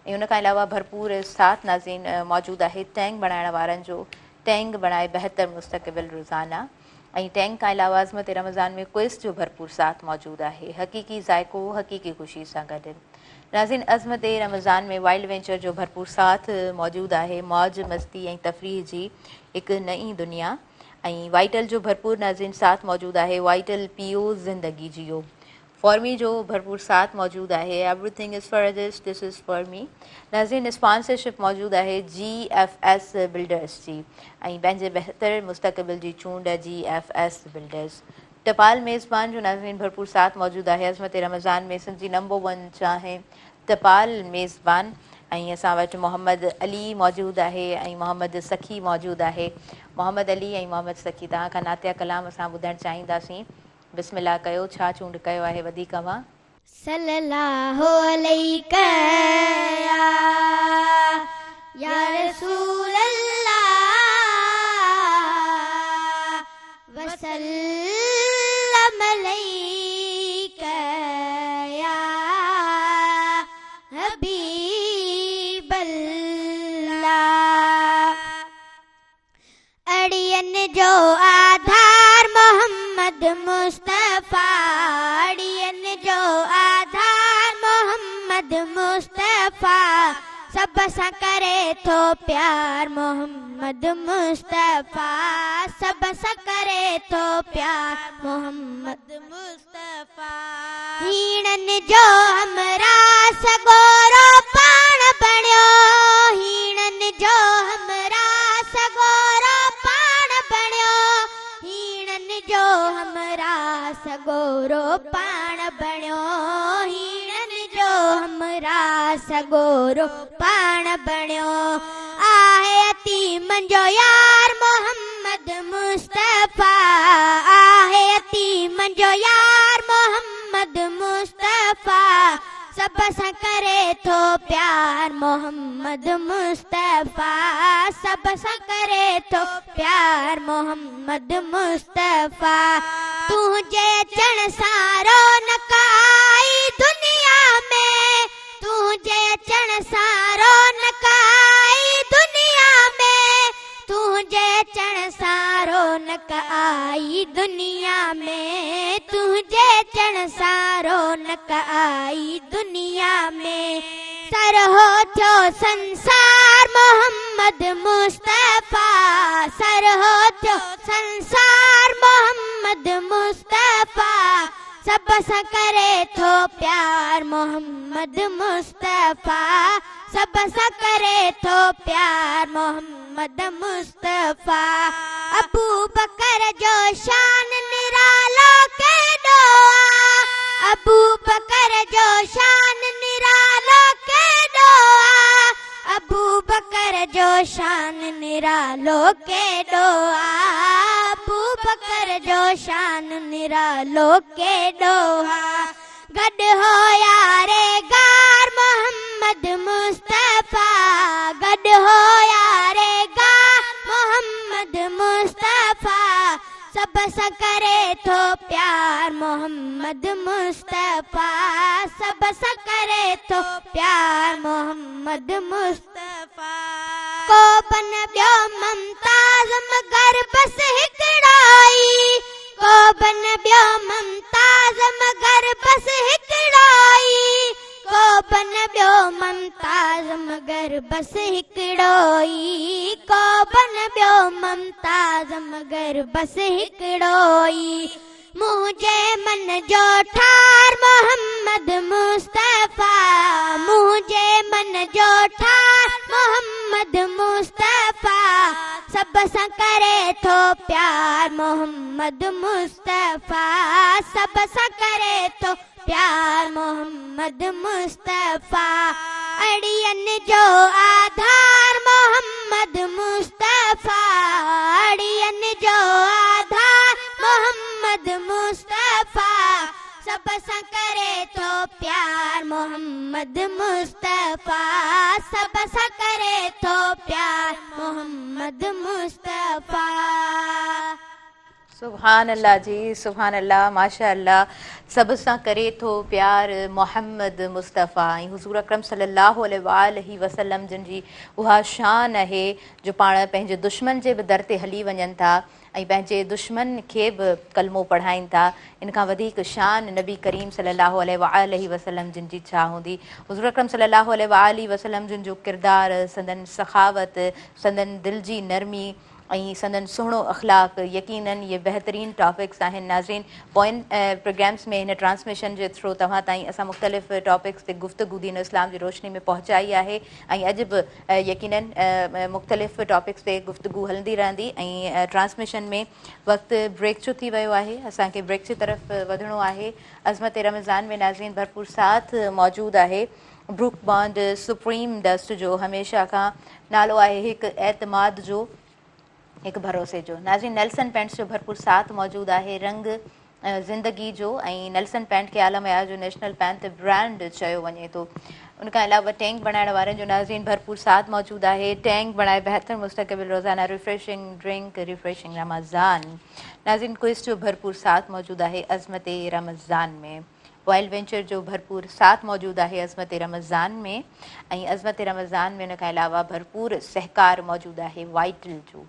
ऐं उन खां अलावा भरपूर साथ नाज़रीन मौजूदु आहे टैंक बणाइण वारनि जो टैंक बणाए बहितर मुस्तक़बिल रोज़ाना ऐं टैंक खां अलावा अज़मत रमज़ान में क्विज़ जो भरपूर साथ मौजूदु आहे हक़ीक़ी ज़ाइक़ो हक़ीक़ी ख़ुशी सां गॾु नाज़रीन अज़मत रमज़ान में वाइल्ड वेंचर जो भरपूर साथ मौजूदु आहे मौज मस्ती ऐं तफ़रीह जी हिकु नई दुनिया ऐं वाइटल जो भरपूर नाज़रीन साथ मौजूदु आहे वाइटल पीओ ज़िंदगी जियो फॉर्मी जो भरपूर साथ मौजूदु आहे everything is for this is for मी नाज़रीन स्पॉन्सरशिप मौजूदु आहे GFS बिल्डर्स जी ऐं पंहिंजे बहितर मुस्तक़बिल जी चूंड GFS बिल्डर्स टपाल मेज़बान जो नाज़रीन भरपूर साथ मौजूदु आहे अज़मत रमज़ान में सिंधी नंबर 1 चाहे टपाल मेज़बान ऐं असां वटि मोहम्मद अली मौजूदु आहे ऐं मोहम्मद सखी मौजूदु आहे मोहम्मद अली ऐं मोहम्मद सखी तव्हां खां नातिया कलाम असां ॿुधणु चाहींदासीं बिस्मिल्लाह कयो छा चूंड कयो आहे वधीक मां सल्लल्लाहु अलैका या रसूल अल्लाह वसल्लम अलैका या हबीब अल्लाह अड़ियन जो आधार मोहम्मद मुस्तफ़ा अड़ियन जो आधार मोहम्मद मुस्तफ़ा सब सां करे थो प्यार मोहम्मद मुस्तफ़ा सब सां करे थो प्यार मोहम्मद मुस्तफ़ा हीणन जो हमरा सगोरो पाण बणियो हीणन जो हमरा सगोरो पाण बणियो हीणन जो हमरा सगोरो पाण बणियो हीणन जो हमरा सगोरो पाण बणियो आहे यतीमन जो यार मोहम्मद मुस्तफ़ा आहे यतीमन जो यार मोहम्मद मुस्तफ़ा सब सां करे थो प्यार मोहम्मद मुस्तफ़ा सब सां करे थो प्यार मोहम्मद मुस्तफ़ा तुंहिंजे अचण सां रौनक आई दुनिया में तुंहिंजे अचण सां रौनक आई दुनिया में तुंहिंजे अचण सां रौनक आई दुनिया में तुंहिंजे अचण सां रौनक आई दुनिया में सर हो थियो संसार मोहम्मद मुस्तफ़ा सर हो थियो संसार मोहम्मद मुस्तफ़ा सब सां करे थो प्यार मोहम्मद मुस्तफ़ा सब सां करे थो प्यार मोहम्मद मुस्तफ़ा अबू बकर जो शान निरालो केॾो आ अबू बकर जो शान निरालो केॾो आ अबू बकर जो शान निरालो केॾो आ अबू बकर जो शान निरालो केॾो आ गॾु हो यारे गार मोहम्मद मुस्तफ़ा गॾु हो यारे गार मोहम्मद मुस्तफ़ा सब सां करे थो प्यार मोहम्मद मुस्तफ़ा सब सां करे थो प्यार मोहम्मद मुस्तफ़ा को बन ॿियो मुमताज़ मगर बस हिकिड़ो ई को बन ॿियो मुमताज़ मगर बस हिकिड़ो ई को बन ॿियो ममताज़ मगर बस हिकिड़ो ई कोबन ॿियो ममताज़ मगर बस हिकिड़ो ई मुंहिंजे मन जो ठार मोहम्मद मुस्तफ़ा मुंहिंजे मन जो ठार मोहम्मद मुस्तफ़ा सब सां करे थो प्यार मोहम्मद मुस्तफ़ा सब सां करे थो प्यार मोहम्मद मुस्तफ़ा अड़ियन जो आधार मोहम्मद मुस्तफ़ा अड़ियन जो आधार मोहम्मद मुस्तफ़ा सब सां करे थो प्यार मोहम्मद मुस्तफ़ा सब सां करे थो प्यार मोहम्मद मुस्तफ़ा सुभान अल्लाह जी, सुभान अल्लाह, माशा अल्लाह। सब सां करे थो प्यार मोहम्मद मुस्तफ़ा ऐं हुज़ूर अकरम सल्लल्लाहु अलैहि वसल्लम जिन जी उहा शान आहे जो पाण पंहिंजे दुश्मन जे बि दर ते हली वञनि था ऐं पंहिंजे दुश्मन खे बि कलमो पढ़ाइनि था। इन खां वधीक शान नबी करीम सल्लल्लाहु अलैहि वसल्लम जिन जी छा हूंदी। हुज़ूर अकरम सल्लल्लाहु अलैहि वसल्लम जिन जो किरदारु, संदन सखावत, संदन दिल जी नरमी ऐं संदन सुहिणो अख़लाक यकीनन ये बहितरीन टॉपिक्स आहिनि। नाज़रीन, पोइन प्रोग्राम्स में हिन ट्रांसमिशन जे थ्रू तव्हां ताईं असां मुख़्तलिफ़ टॉपिक्स ते गुफ़्तगू दीन इस्लाम जी रोशनी में पहुचाई आहे ऐं अॼु बि यकीनन मुख़्तलिफ़ टॉपिक्स ते गुफ़्तगू हलंदी रहंदी ऐं ट्रांसमिशन में वक़्तु ब्रेक जो थी वियो आहे। असांखे ब्रेक जी तरफ़ वधिणो आहे। अज़मत रमज़ान में नाज़रीन भरपूर साथ मौजूदु आहे। ब्रूक बॉन्ड सुप्रीम डस्ट जो हमेशह खां नालो आहे हिकु एतमाद जो, एक भरोसे जो। नाज़रीन, नेल्सन पेंट्स जो भरपूर साथ मौजूदु आहे। रंग ज़िंदगी जो ऐं नेल्सन पेंट खे आलम हयात जो नेशनल पैंथ ब्रांड चयो वञे थो। उन खां अलावा टैंक बणाइण वारनि जो नाज़रीन भरपूर साथ मौजूदु आहे। टैंक बणाए बहितर मुस्तक़बिल रोज़ाना रिफ्रेशिंग ड्रिंक रिफ्रेशिंग रमज़ान। नाज़रीन, क्विज़ जो भरपूर साथ मौजूदु आहे अज़मत रमज़ान में। वाइल्ड वेंचर जो भरपूर साथ मौजूदु आहे अज़मत रमज़ान में ऐं अज़मत रमज़ान में उन खां अलावा भरपूर सहकार मौजूदु आहे वाइटल जो।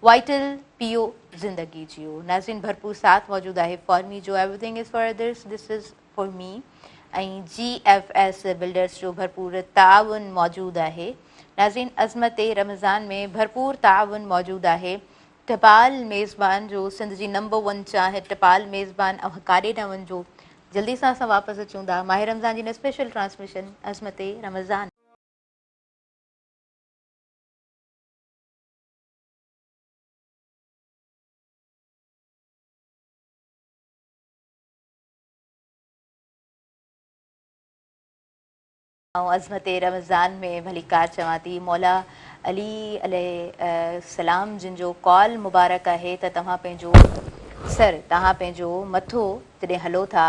वाइटल पियो ज़िंदगी जियो। नाज़रीन, भरपूर साथ मौजूदु आहे फॉर्मी जो। Everything is for others, this is for मी। ऐं GFS बिल्डर्स जो भरपूर ताउन मौजूदु आहे। नाज़रीन, अज़मत रमज़ान में भरपूर ताउन मौजूदु आहे टपाल मेज़बान जो। सिंध जी नंबर 1 चाहे टपाल मेज़बान ऐं काॾे न वञिजो। जल्दी सां असां वापसि अचूं था माह रमज़ान जी न स्पेशल ट्रांसमिशन अज़मत रमज़ान। ऐं अज़मत रमज़ान में भली कार चवां थी मौला अली अलैहिस्सलाम जिन जो कॉल मुबारक आहे त तव्हां पंहिंजो सर, तव्हां पंहिंजो मथो जॾहिं हलो था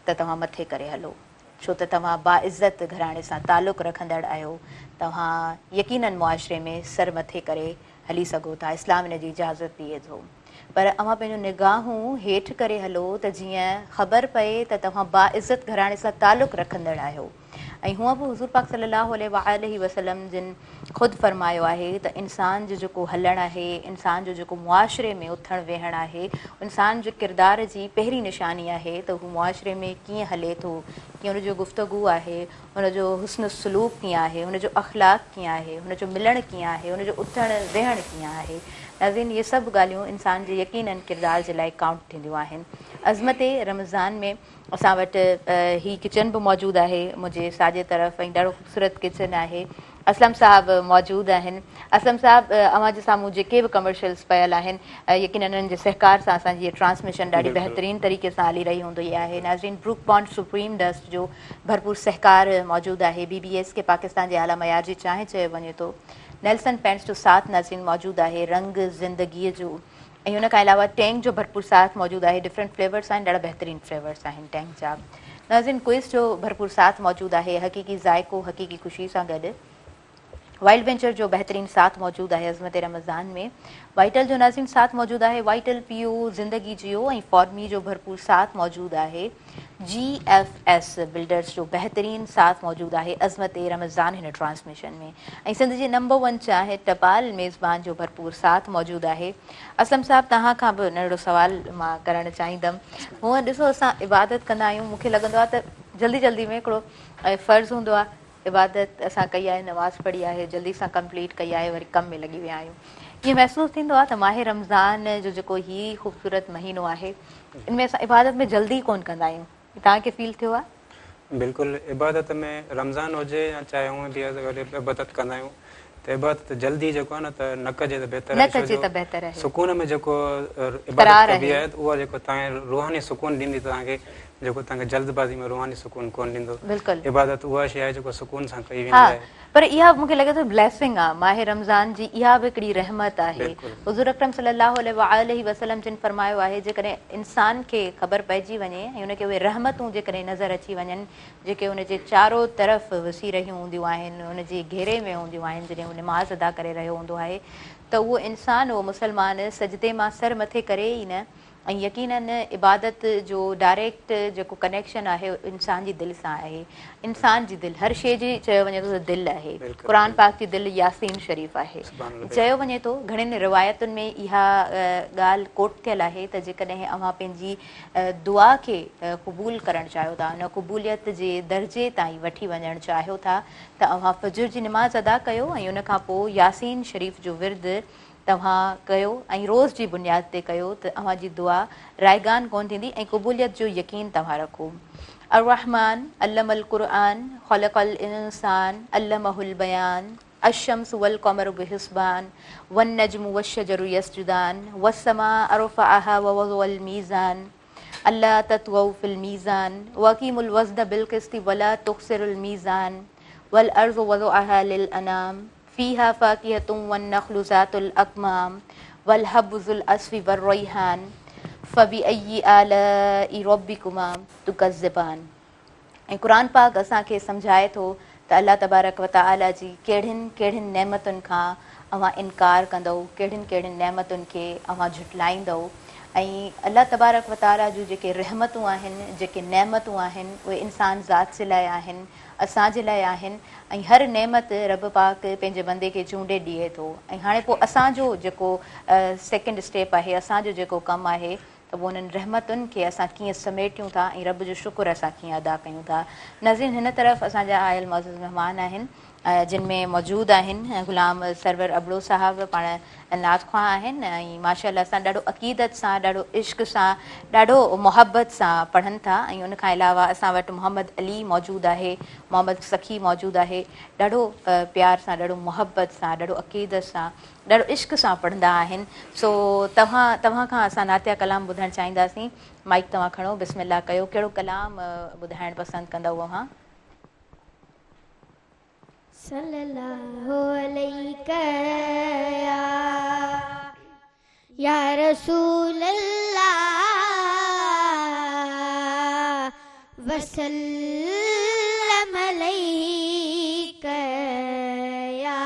त तव्हां मथे करे हलो, छो त तव्हां बाइज़त घराणे सां तालुक़ु रखंदड़ आहियो। तव्हां यकीनन मुआशिरे में सर मथे करे हली सघो था। इस्लाम इन जी इजाज़त ॾिए थो। पर अव्हां पंहिंजो निगाहूं हेठि करे हलो त जीअं ख़बर पए त तव्हां बाइज़त घराणे सां तालुक़ु रखंदड़ आहियो। ऐं हूअं बि हुज़ूर पाक सल्लल्लाहु अलैहि वसल्लम जिन ख़ुदि फ़रमायो आहे त इंसान जो जेको हलणु आहे, इंसान जो जेको मुआशिरे में उथणु वेहणु आहे, इंसान जो किरदार जी पहिरीं निशानी आहे त हू मुआशिरे में कीअं हले थो, कीअं हुनजो गुफ़्तगू आहे, हुनजो हुस्न सलूक कीअं आहे, हुनजो अख़लाक कीअं आहे, हुनजो मिलणु कीअं आहे, हुनजो उथणु वेहणु कीअं आहे। नाज़रीन, इहे सभु ॻाल्हियूं इंसान जे यकीनन किरदार जे लाइ काउंट थींदियूं आहिनि। अज़मत रमज़ान में असां वटि ही किचन बि मौजूदु आहे मुंहिंजे साॼे तरफ़ ऐं ॾाढो ख़ूबसूरत किचन आहे। असलम साहब मौजूदु आहिनि। असलम साहब, अव्हां जे साम्हूं जेके बि कमर्शियल्स पियल आहिनि यकीनन उन्हनि जे सहकार सां असांजी ट्रांसमिशन ॾाढी बहितरीन तरीक़े सां हली रही हूंदी आहे। नाज़रीन, ब्रूक बॉन्ड सुप्रीम डस्ट जो भरपूर सहकार मौजूदु आहे। BBS के पाकिस्तान जे आला मयार जी चांहि चयो वञे थो। नेल्सन पेंट्स जो साथ नाज़रीन मौजूदु आहे रंग ज़िंदगीअ जो। ऐं हुन खां अलावा टैंक जो भरपूर साथ मौजूदु आहे। डिफरेंट फ्लेवर्स आहिनि, ॾाढा बहितरीन फ्लेवर्स आहिनि टैंक जा। नाज़रीन, क्विज़ जो भरपूर साथ मौजूदु आहे हक़ीक़ी ज़ाइको हक़ीक़ी ख़ुशी सां गॾु। वाइल्ड वेंचर जो बहितरीन साथ मौजूदु आहे अज़मत रमज़ान में। वाइटल जो नाज़रीन साथ मौजूदु आहे। वाइटल पियो ज़िंदगी जियो। ऐं फॉर्मी जो भरपूर साथ मौजूदु आहे। GFS बिल्डर्स जो बहितरीन साथ मौजूदु आहे अज़मत रमज़ान हिन ट्रांसमिशन में। ऐं सिंध जी नंबर 1 चाहे टपाल मेज़बान जो भरपूर साथ मौजूदु आहे। असलम साहब, तव्हां खां बि नंढिड़ो सुवाल मां करणु चाहींदमि। हूअं ॾिसो, असां इबादत कंदा आहियूं, मूंखे लॻंदो आहे त जल्दी जल्दी में हिकिड़ो फ़र्ज़ु हूंदो आहे इबादत असां कई आहे, नमाज़ पढ़ी आहे, जल्दी सां कंप्लीट कई आहे, वरी कम में लॻी विया आहियूं। ईअं महसूसु थींदो आहे त माह रमज़ान जो जेको हीउ ख़ूबसूरत महीनो आहे इन में असां इबादत में जल्दी कोन कंदा आहियूं। तव्हांखे फील थियो आहे? बिल्कुलु, इबादत में रमज़ान हुजे या चाहे हूअं बि इबादत कंदा आहियूं त इबादत जल्दी जेको आहे न त न कजे त बहितर न कजे त बहितर आहे। सुकून में जेको करार इबादत कबी आहे। आहे त उहा जेको तव्हांखे रूहानी सुकून ॾींदी, तव्हांखे जेको तव्हांखे जल्दबाज़ी में रूहानी सुकून कोन ॾींदो। बिल्कुलु। इबादत उहा शइ आहे जेको सुकून सां कई वेंदी हा, आहे। पर इहा मूंखे लॻे थो ब्लेसिंग आहे, माह रमज़ान जी इहा बि हिकिड़ी रहमत आहे। बिल्कुलु। हुज़ूर अकरम सल्लल्लाहु अलैहि वसल्लम जिन फरमायो आहे जेकॾहिं इंसान खे ख़बर पइजी वञे ऐं हुनखे उहे रहमतूं जेकॾहिं नज़र अची वञनि जेके हुनजे चारो तरफ़ वसी रहियूं हूंदियूं आहिनि, हुनजे घेरे में हूंदियूं आहिनि, जॾहिं उहो नमाज़ अदा करे रहियो हूंदो आहे त उहो इंसानु, उहो मुस्लमान सजदे मां सर मथे करे ई न, ऐं यकीनन इबादत जो डायरेक्ट जेको कनेक्शन आहे इंसान जी दिलि सां आहे। इंसान जी दिलि, हर शइ जी चयो वञे थो त दिलि आहे। क़ुर पाक जी दिलि यासीन शरीफ़ आहे। चयो वञे थो घणनि रिवायतुनि में इहा ॻाल्हि कोट थियल आहे त जेकॾहिं अव्हां पंहिंजी दुआ खे क़बूल करणु चाहियो था, उन क़बूलियत जे दर्जे ताईं वठी वञणु चाहियो था त अव्हां फजर जी नमाज़ अदा कयो ऐं उन खां पोइ यासीन शरीफ़ जो विर्द तव्हां कयो ऐं रोज़ जी बुनियाद ते कयो त अव्हांजी दुआ रायगान कोन थींदी ऐं क़बूलियत जो यकीन तव्हां रखो। अर्रहमान अल्लमल क़ुरआन ख़लक़ल इंसान अल्लमहुल बयान अशम्स वल क़मरु बिहिस्बान वन नज्मु वश्शजरु यस्जुदान वस्समाअ रफ़अहा ववज़अल मीज़ान अल्ला ततगौ फिल मीज़ान वक़ीमुल वज़्न बिल क़िस्ति वला तुख़्सिरुल मीज़ान वल अर्ज़ वज़अहा लिल अनाम फ़ीहा फ़ाकिहतुन वन्नख़्लु ज़ातुल अकमाम वल हब्बुज़ुल अस्फ़ी वर्रैहान फ़बिअय्यि आलाइ रब्बिकुमा तुकज़्ज़िबान। ऐं क़ुर पाक असांखे सम्झाए थो त अल्लाह तबारक व तआला जी कहिड़ियुनि कहिड़ियुनि नेमतुनि खां अव्हां इनकार कंदव, कहिड़ियुनि कहिड़ियुनि नेमतुनि खे अव्हां झुटलाईंदव। ऐं अल्लाह तबारक व तआला जूं जेके रहमतूं आहिनि, जेके नेमतूं आहिनि, उहे इंसान ज़ात जे लाइ आहिनि, असांजे लाइ आहिनि। ऐं हर नेमत रब पाक पंहिंजे बंदे खे चूंडे ॾिए थो। ऐं हाणे पोइ असांजो जेको सेकेंड स्टेप आहे, असांजो जेको कमु आहे त पोइ उन्हनि रहमतुनि खे असां कीअं समेटियूं था ऐं रब जो शुक्र असां कीअं अदा कयूं था। नज़ीर हिन तरफ़ असांजा आयल मौजूद महिमान आहिनि जिन में मौजूदु आहिनि ग़ुलाम सरवर अबड़ो साहब, पाण नाज़ ख़्वां आहिनि ऐं माशाअल्लाह सां ॾाढो अक़ीदत सां, ॾाढो इश्क सां, ॾाढो मोहबत सां पढ़नि था। ऐं उनखां अलावा असां वटि मोहम्मद अली मौजूदु आहे, मोहम्मद सखी मौजूदु आहे, ॾाढो प्यार सां, ॾाढो मोहबत सां, ॾाढो अक़ीदत सां, ॾाढो इश्क सां पढ़ंदा आहिनि। सो तव्हां खां असां नातिया कलाम ॿुधणु चाहींदासीं। माइक तव्हां खणो, बिस्मिल्लाह कयो, कहिड़ो कलाम ॿुधाइणु पसंदि कंदव अव्हां? सल्लल्लाहु अलैका या रसूल अल्लाह वसल्लम अलैका या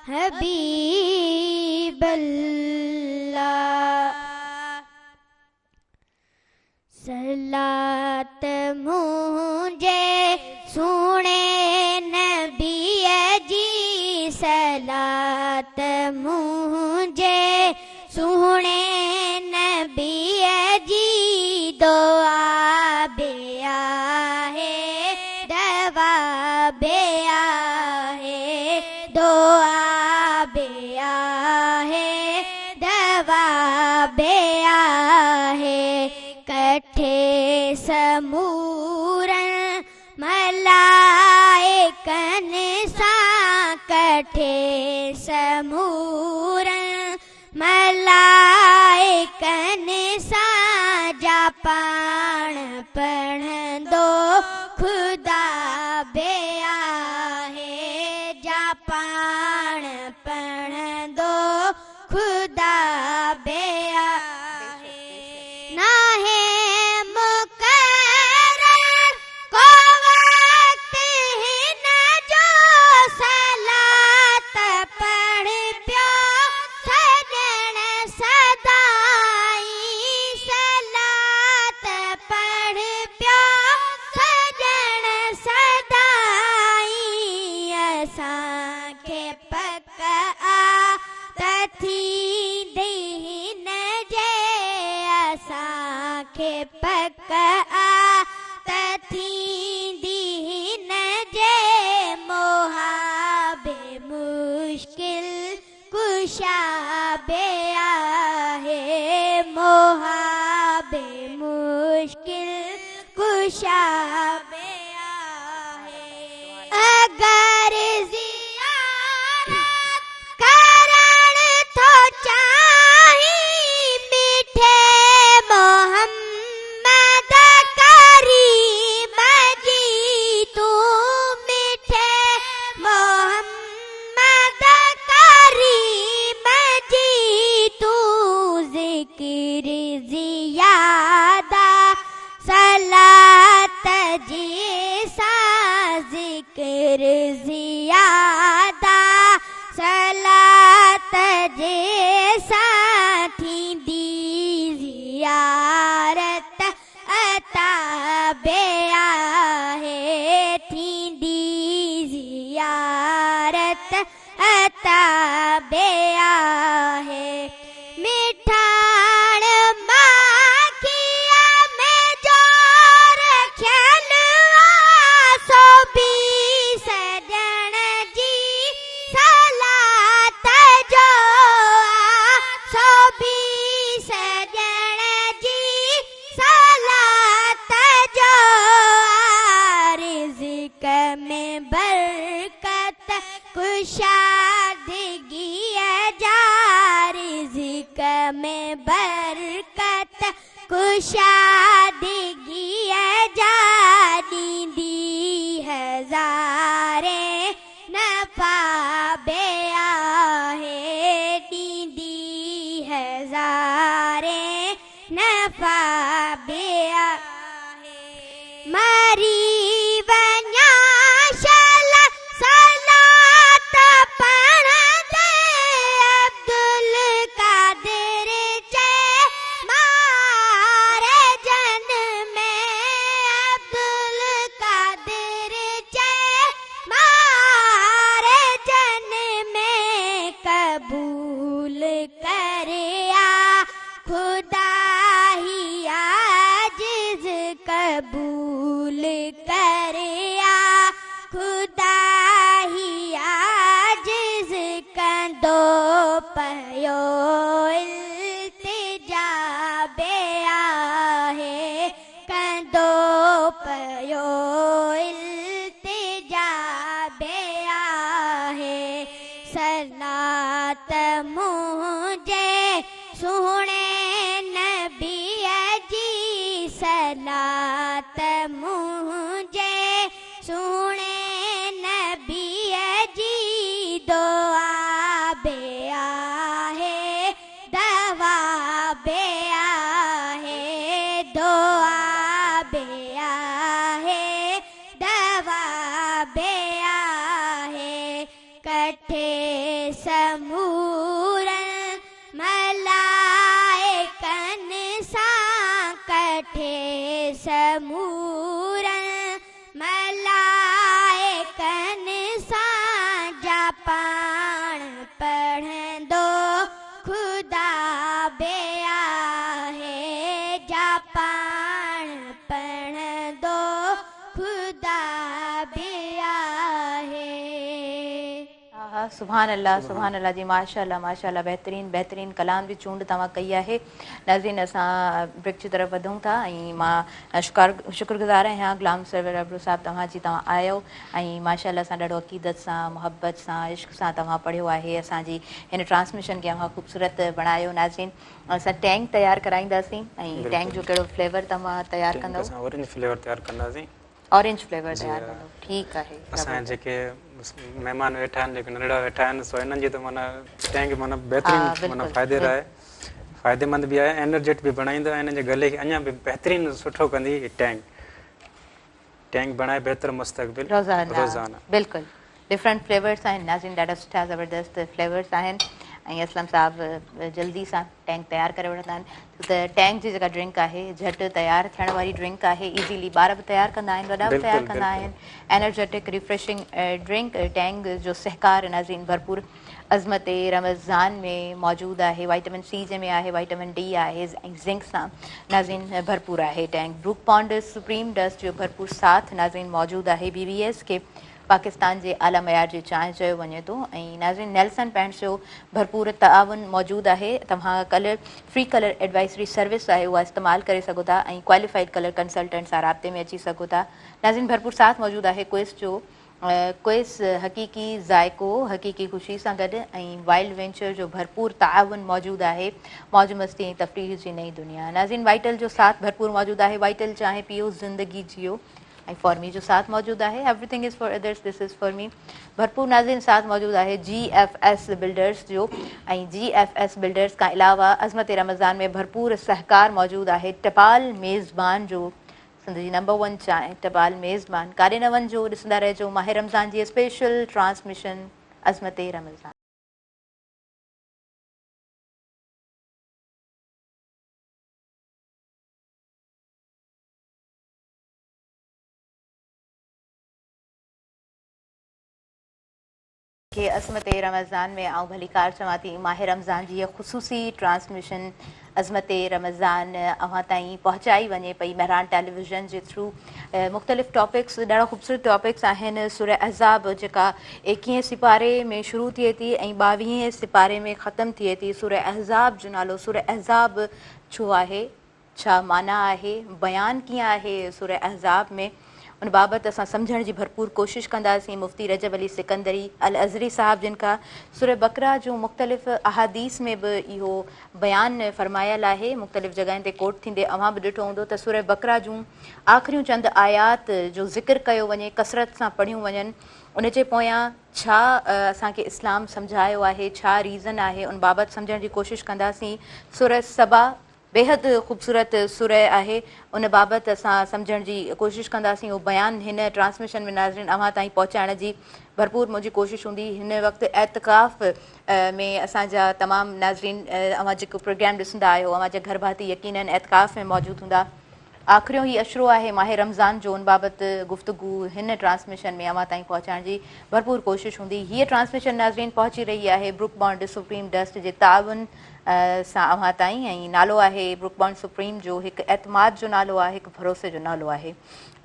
हबीब अल्लाह। सलात मुझे सुने नबी जी, सलात मुझे सुने नबी जी, दुआ बेआ है दवा बेआ है, दुआ बेआ है दवा बेआ है। कठे समूरन मलाइकन सा, कठे समूरन मलाइकन सा, जापान पढ़ दो खुदा बेआ है, जापान पढ़ दो खुदा बेआ है। ना है पक आ तथी दीन कुशाबे आहे मोहाबे मुश्किल कुशाबे आहे अगर ज़ियारत करण थो चाही मीठे मोहम्मद करीम जी तू मीठे मोहम्मद करीम जी तू ज़िक्र ज़ियादा सलात जी सा ज़िक्र ज़ियादा सलात जे सा थींदी ज़ियारत अता बे आहे थींदी ज़ियारत अता बे आहे मिठाण माखिया में जो रखियल सो भी सजण जी सलात जो सो भी सजण जी सलात जो रिज़्क़ में बरकत कुशादगी जा रिज़्क़ में बरकत कुशादगी जा ॾींदी हज़ारे नफ़ा बे आहे ॾींदी हज़ारे नफ़ा बे आहे मरी वञा शल सलात पढ़ंदे अब्दुल कादिर चए मारे जन में अब्दुल कादिर चए मारे जन में कबूल करिया खुदा ही आजिज़ कबूल करिया खुदा ही आजिज़ कंदो पयो इल्तिजा बे आहे कंदो पयो इल्तिजा बे आहे सलात मुझे सुणे नबीअ जी सलात मुझे सुणे नबीअ जी दुआ बे आहे दवा बे आहे दुआ बे आहे दवा बे आहे कठे समूरन मलाइकन सां कठे समूरन मलाइकन सां जा पाण पढ़ंदो खुदा बे आहे जा पाण पढ़ंदो खुदा बे आहे सुभान अल्लाह जी माशाल्लाह माशाल्लाह बहितरीन कलाम जी चूंड तव्हां कई आहे नाज़रीन असां ब्रेक जी तरफ़ वधूं था ऐं मां शुक्रगुज़ार आहियां गुलाम सरवर अबरू साहिबु तव्हां आयो ऐं माशाल्लाह सां ॾाढो अक़ीदत सां मुहबत सां इश्क सां तव्हां पढ़ियो आहे असांजी हिन ट्रांसमिशन खे अव्हां ख़ूबसूरत बणायो नाज़रीन असां टैंक तयारु कराईंदासीं ऐं टैंक जो कहिड़ो फ्लेवर तव्हां तयारु कंदव ऑरेंज फ्लेवर तयारु कंदासीं ऑरेंज फ्लेवर तयारु कंदव ठीकु आहे असांजा जेके महिमान वेठा आहिनि जेके नंढड़ा वेठा आहिनि सो हिननि जी त माना टैंक माना बहितरीनु माना फ़ाइदे लाइ फ़ाइदेमंद बि आहे एनर्जेटिक बि बणाईंदो आहे हिन जे गले खे अञा बि बहितरीनु सुठो कंदी टैंक बणाए बहितर मुस्तक़बिल रोज़ाना बिल्कुलु डिफरेंट फ्लेवर्स आहिनि नाज़रीन ॾाढा सुठा ज़बरदस्त फ्लेवर्स आहिनि ऐं असलम साहिबु जल्दी सां टैंक तयारु करे वठंदा आहिनि त टैंक जी जेका ड्रिंक आहे झटि तयारु थियण वारी ड्रिंक आहे इज़ीली ॿार बि तयारु कंदा आहिनि वॾा बि तयारु कंदा आहिनि एनर्जेटिक रिफ्रेशिंग ड्रिंक टैंक जो सहकार नाज़रीन भरपूर अज़मत रमज़ान में मौजूदु आहे वाइटामिन सी जे में आहे वाइटामिन डी आहे ऐं ज़िंक सां नाज़रीन भरपूर आहे tank brook pond supreme dust जो भरपूर साथ नाज़रीन मौजूदु आहे BBS के पाकिस्तान जे आला मयार जी चांहि चयो वञे थो। ऐं नाज़रीन नेल्सन पेंट्स जो भरपूर ताउन मौजूदु आहे। तव्हां colour free colour advisory service आहे उहा इस्तेमालु करे सघो था ऐं क्वालिफाइड कलर कंसल्टेंट सां राब्ते में अची सघो था। नाज़रीन भरपूर साथ मौजूदु आहे क्विज़ जो। क्विज़ हक़ीक़ी ज़ाइको हक़ीक़ी ख़ुशी सां गॾु ऐं वाइल्ड वेंचर जो भरपूर ताउन मौजूदु आहे। मौज मस्ती ऐं तफ़रीह जी नई दुनिया। नाज़रीन वाइटल जो साथ भरपूर मौजूदु आहे। वाइटल चांहि पियो ज़िंदगी जियो। ऐं फॉर्मी जो साथ मौजूदु आहे। Everything is for others, this is for मी। भरपूर नाज़रीन साथ मौजूदु आहे GFS बिल्डर्स जो। ऐं GFS बिल्डर्स खां अलावा अज़मत रमज़ान में भरपूर सहकार मौजूदु आहे टपाल मेज़बान जो। सिंध जी नंबर 1 चांहि टपाल मेज़बान काॾे न वञिजो, ॾिसंदा रहिजो माह रमज़ान जी स्पेशल ट्रांसमिशन अज़मत रमज़ान। के अज़मत रमज़ान में आउं भली कार चवां थी माह रमज़ान जी ख़ुसूसी ट्रांसमिशन अज़मत रमज़ान अव्हां ताईं पहुचाई वञे पई महरान टेलीविज़न जे थ्रू। मुख़्तलिफ़ टॉपिक्स ॾाढा ख़ूबसूरत टॉपिक्स आहिनि। सूरह अहज़ाब जेका 21 सिपारे में शुरू थिए थी ऐं 22 सिपारे में ख़तमु थिए थी। सूरह अहज़ाब जो नालो सूरह अहज़ाब छो आहे, छा माना आहे, बयान कीअं आहे सूरह अहज़ाब में, उन बाबति असां सम्झण जी भरपूर कोशिशि कंदासीं। मुफ़्ती रजब अली सिकंदरी अल अज़री साहिब जिन खां सूरह बकरा जूं मुख़्तलिफ़ अहादीस में बि इहो बयान फ़रमायल आहे। मुख़्तलिफ़ जॻहियुनि ते कोट थींदे अव्हां बि ॾिठो हूंदो त सूरह बकरा जूं आख़िरियूं चंद आयात जो ज़िक्र कयो वञे, कसरत सां पढ़ियूं वञनि। उन जे पोयां छा असांखे इस्लाम सम्झायो आहे, छा रीज़न आहे, उन बाबति सम्झण जी कोशिशि कंदासीं। सूरह सबा बेहद ख़ूबसूरत सूरह आहे, उन बाबति असां सम्झण जी कोशिशि कंदासीं। उहो बयानु हिन ट्रांसमिशन में नाज़रीन अव्हां ताईं पहुचाइण जी भरपूर मुंहिंजी कोशिशि हूंदी। हिन वक़्तु एतिकाफ़ में असांजा तमामु नाज़रीन अव्हां जेको प्रोग्राम ॾिसंदा आहियो, अव्हांजा घर भाती यकीनन एतिकाफ़ में मौजूदु हूंदा। आख़िरियों ही अशरो आहे माह रमज़ान जो, उन बाबति गुफ़्तगू हिन ट्रांसमिशन में अव्हां ताईं पहुचाइण जी भरपूर कोशिशि हूंदी। हीअ ट्रांसमिशन नाज़रीन पहुची रही आहे ब्रुक बॉन्ड सुप्रीम डस्ट जे ताउन सां अव्हां ताईं। ऐं नालो आहे ब्रुक बॉन्ड सुप्रीम जो, हिकु एतमाद जो नालो आहे, हिकु भरोसे जो नालो आहे।